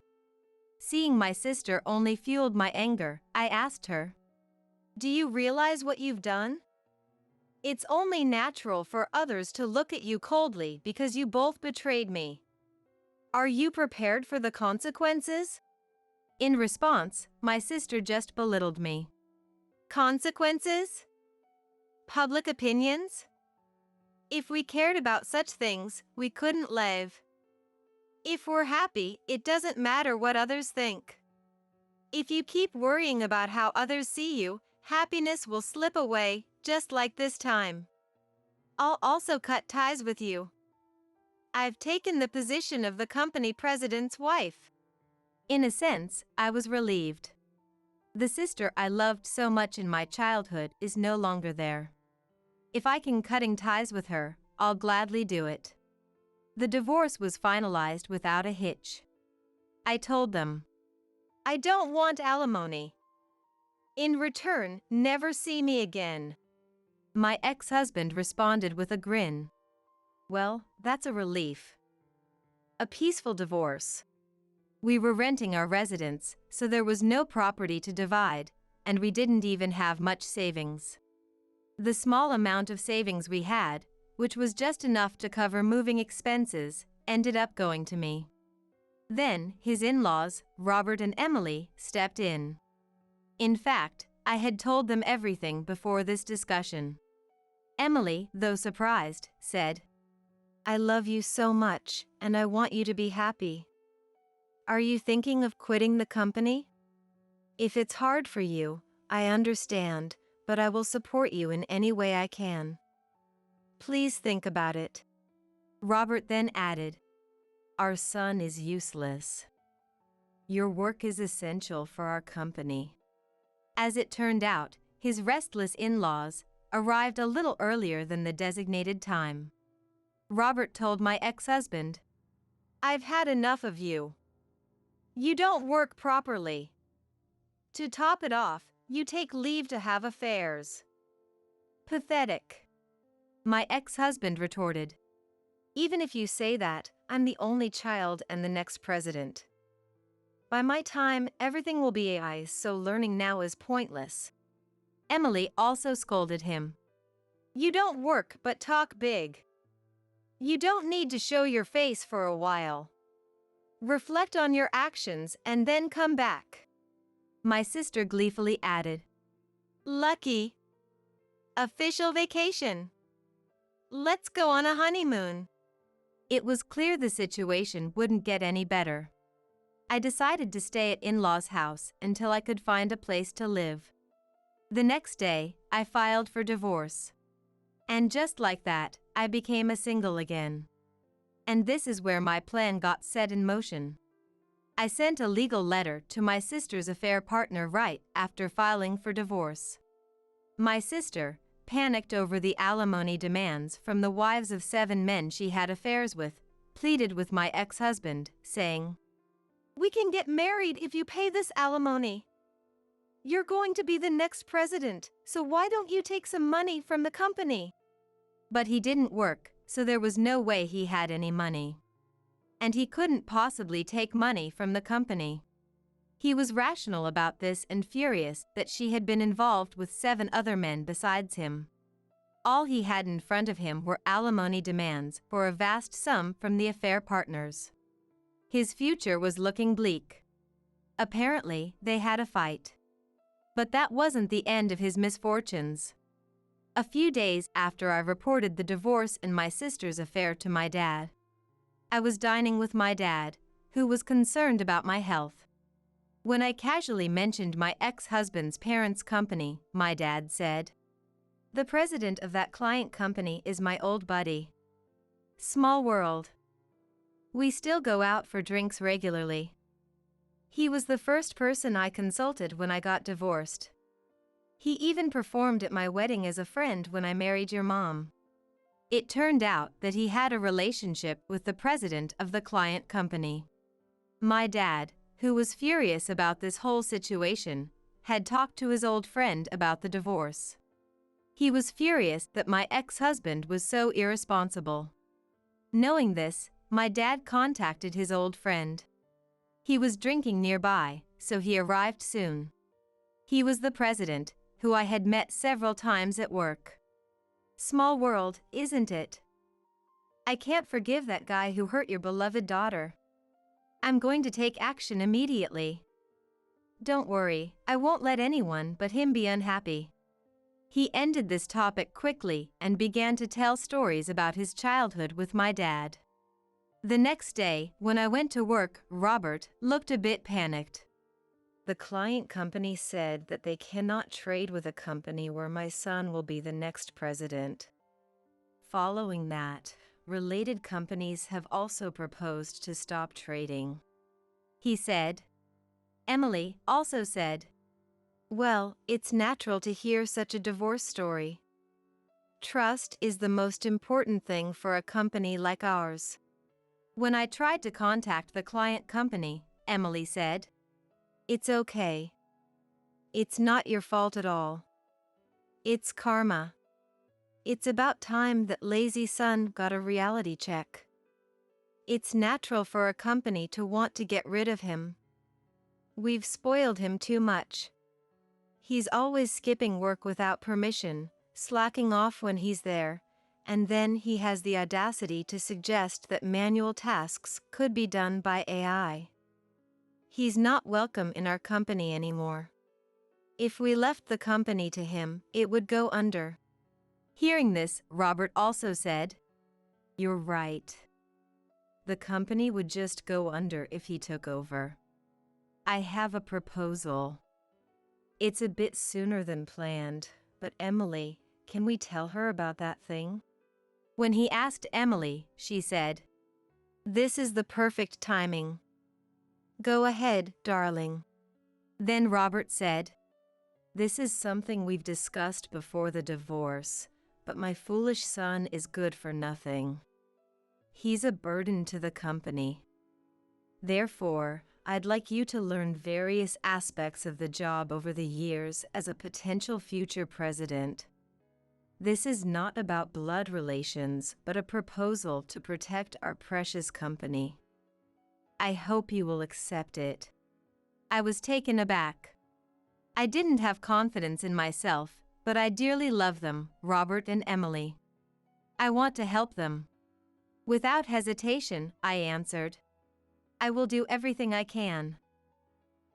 Seeing my sister only fueled my anger, I asked her, "Do you realize what you've done? It's only natural for others to look at you coldly because you both betrayed me. Are you prepared for the consequences?" In response, my sister just belittled me. Consequences? Public opinions? If we cared about such things, we couldn't live. If we're happy, it doesn't matter what others think. If you keep worrying about how others see you, happiness will slip away, just like this time. I'll also cut ties with you. I've taken the position of the company president's wife. In a sense, I was relieved. The sister I loved so much in my childhood is no longer there. If I can cutting ties with her, I'll gladly do it. The divorce was finalized without a hitch. I told them, "I don't want alimony. In return, never see me again." My ex-husband responded with a grin. "Well, that's a relief." A peaceful divorce. We were renting our residence, so there was no property to divide, and we didn't even have much savings. The small amount of savings we had, which was just enough to cover moving expenses, ended up going to me. Then, his in-laws, Robert and Emily, stepped in. In fact, I had told them everything before this discussion. Emily, though surprised, said, "I love you so much, and I want you to be happy. Are you thinking of quitting the company? If it's hard for you, I understand, but I will support you in any way I can. Please think about it." Robert then added, "Our son is useless. Your work is essential for our company." As it turned out, his restless in-laws arrived a little earlier than the designated time. Robert told my ex-husband, "I've had enough of you. You don't work properly. To top it off, you take leave to have affairs. Pathetic." My ex-husband retorted, "Even if you say that, I'm the only child and the next president. By my time, everything will be AI, so learning now is pointless." Emily also scolded him. "You don't work but talk big. You don't need to show your face for a while. Reflect on your actions and then come back." My sister gleefully added, "Lucky. Official vacation. Let's go on a honeymoon." It was clear the situation wouldn't get any better. I decided to stay at in-laws' house until I could find a place to live. The next day, I filed for divorce. And just like that, I became a single again. And this is where my plan got set in motion. I sent a legal letter to my sister's affair partner right after filing for divorce. My sister, panicked over the alimony demands from the wives of 7 men she had affairs with, pleaded with my ex-husband, saying, "We can get married if you pay this alimony. You're going to be the next president, so why don't you take some money from the company?" But he didn't work, so there was no way he had any money. And he couldn't possibly take money from the company. He was rational about this and furious that she had been involved with 7 other men besides him. All he had in front of him were alimony demands for a vast sum from the affair partners. His future was looking bleak. Apparently, they had a fight. But that wasn't the end of his misfortunes. A few days after I reported the divorce and my sister's affair to my dad, I was dining with my dad, who was concerned about my health. When I casually mentioned my ex-husband's parents' company, my dad said, "The president of that client company is my old buddy. Small world. We still go out for drinks regularly. He was the first person I consulted when I got divorced. He even performed at my wedding as a friend when I married your mom." It turned out that he had a relationship with the president of the client company. My dad, who was furious about this whole situation, had talked to his old friend about the divorce. He was furious that my ex-husband was so irresponsible. Knowing this, my dad contacted his old friend. He was drinking nearby, so he arrived soon. He was the president, who I had met several times at work. Small world, isn't it? I can't forgive that guy who hurt your beloved daughter. I'm going to take action immediately. Don't worry, I won't let anyone but him be unhappy. He ended this topic quickly and began to tell stories about his childhood with my dad. The next day, when I went to work, Robert looked a bit panicked. The client company said that they cannot trade with a company where my son will be the next president. Following that, related companies have also proposed to stop trading. He said. Emily also said, well, it's natural to hear such a divorce story. Trust is the most important thing for a company like ours. When I tried to contact the client company, Emily said, it's okay. It's not your fault at all. It's karma. It's about time that lazy son got a reality check. It's natural for a company to want to get rid of him. We've spoiled him too much. He's always skipping work without permission, slacking off when he's there, and then he has the audacity to suggest that manual tasks could be done by AI. He's not welcome in our company anymore. If we left the company to him, it would go under. Hearing this, Robert also said, you're right. The company would just go under if he took over. I have a proposal. It's a bit sooner than planned, but Emily, can we tell her about that thing? When he asked Emily, she said, this is the perfect timing. Go ahead, darling. Then Robert said, this is something we've discussed before the divorce, but my foolish son is good for nothing. He's a burden to the company. Therefore, I'd like you to learn various aspects of the job over the years as a potential future president. This is not about blood relations, but a proposal to protect our precious company. I hope you will accept it. I was taken aback. I didn't have confidence in myself, but I dearly love them, Robert and Emily. I want to help them. Without hesitation, I answered, I will do everything I can.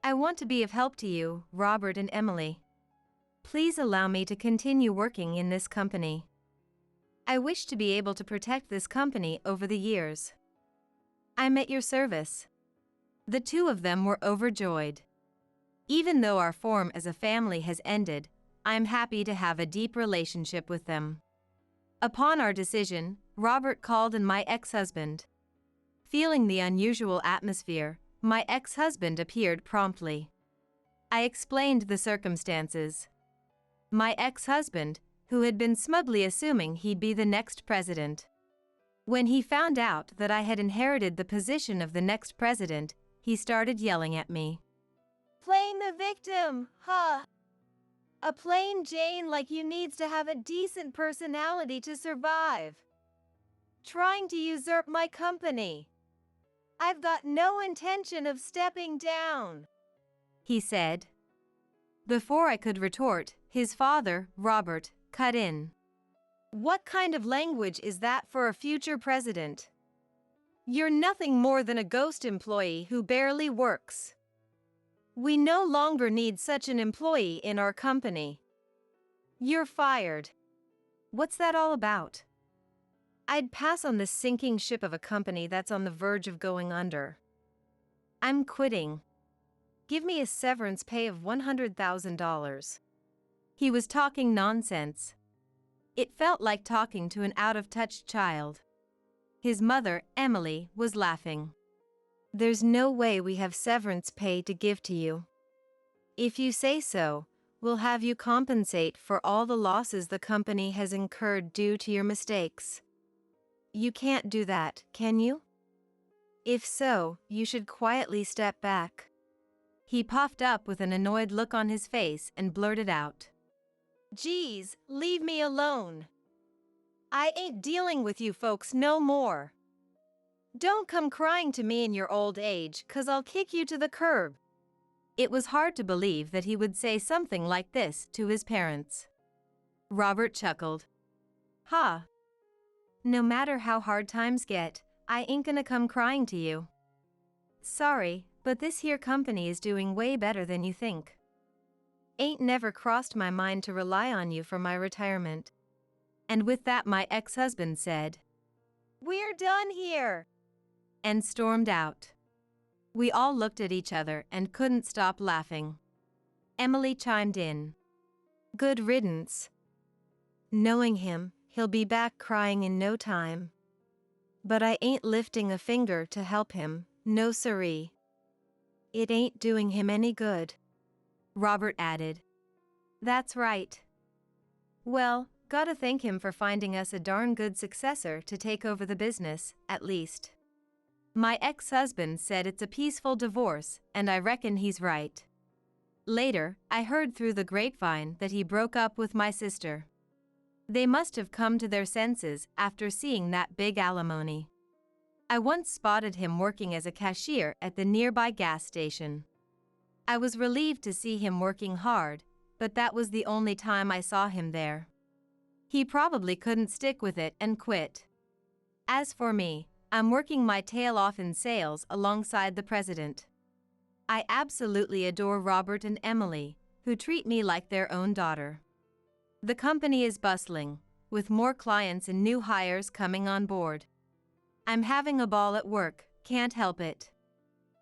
I want to be of help to you, Robert and Emily. Please allow me to continue working in this company. I wish to be able to protect this company over the years. I'm at your service. The two of them were overjoyed. Even though our form as a family has ended, I am happy to have a deep relationship with them. Upon our decision, Robert called in my ex-husband. Feeling the unusual atmosphere, my ex-husband appeared promptly. I explained the circumstances. My ex-husband, who had been smugly assuming he'd be the next president. When he found out that I had inherited the position of the next president, he started yelling at me. Playing the victim, huh? A plain Jane like you needs to have a decent personality to survive. Trying to usurp my company. I've got no intention of stepping down, he said. Before I could retort, his father, Robert, cut in. What kind of language is that for a future president? You're nothing more than a ghost employee who barely works. We no longer need such an employee in our company. You're fired. What's that all about? I'd pass on this sinking ship of a company that's on the verge of going under. I'm quitting. Give me a severance pay of $100,000. He was talking nonsense. It felt like talking to an out-of-touch child. His mother, Emily, was laughing. There's no way we have severance pay to give to you. If you say so, we'll have you compensate for all the losses the company has incurred due to your mistakes. You can't do that, can you? If so, you should quietly step back. He puffed up with an annoyed look on his face and blurted out. Geez, leave me alone. I ain't dealing with you folks no more. Don't come crying to me in your old age, 'cause I'll kick you to the curb. It was hard to believe that he would say something like this to his parents. Robert chuckled. Ha! No matter how hard times get, I ain't gonna come crying to you. Sorry, but this here company is doing way better than you think. Ain't never crossed my mind to rely on you for my retirement. And with that, my ex-husband said, "We're done here," and stormed out. We all looked at each other and couldn't stop laughing. Emily chimed in. Good riddance. Knowing him, he'll be back crying in no time. But I ain't lifting a finger to help him, no siree. It ain't doing him any good. Robert added. That's right. Well, gotta thank him for finding us a darn good successor to take over the business, at least. My ex-husband said it's a peaceful divorce, and I reckon he's right. Later, I heard through the grapevine that he broke up with my sister. They must have come to their senses after seeing that big alimony. I once spotted him working as a cashier at the nearby gas station. I was relieved to see him working hard, but that was the only time I saw him there. He probably couldn't stick with it and quit. As for me, I'm working my tail off in sales alongside the president. I absolutely adore Robert and Emily, who treat me like their own daughter. The company is bustling, with more clients and new hires coming on board. I'm having a ball at work, can't help it.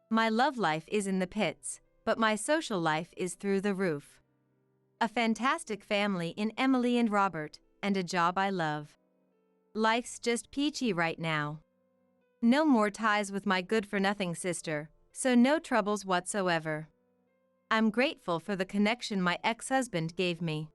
My love life is in the pits, but my social life is through the roof. A fantastic family in Emily and Robert, and a job I love. Life's just peachy right now. No more ties with my good-for-nothing sister, so no troubles whatsoever. I'm grateful for the connection my ex-husband gave me.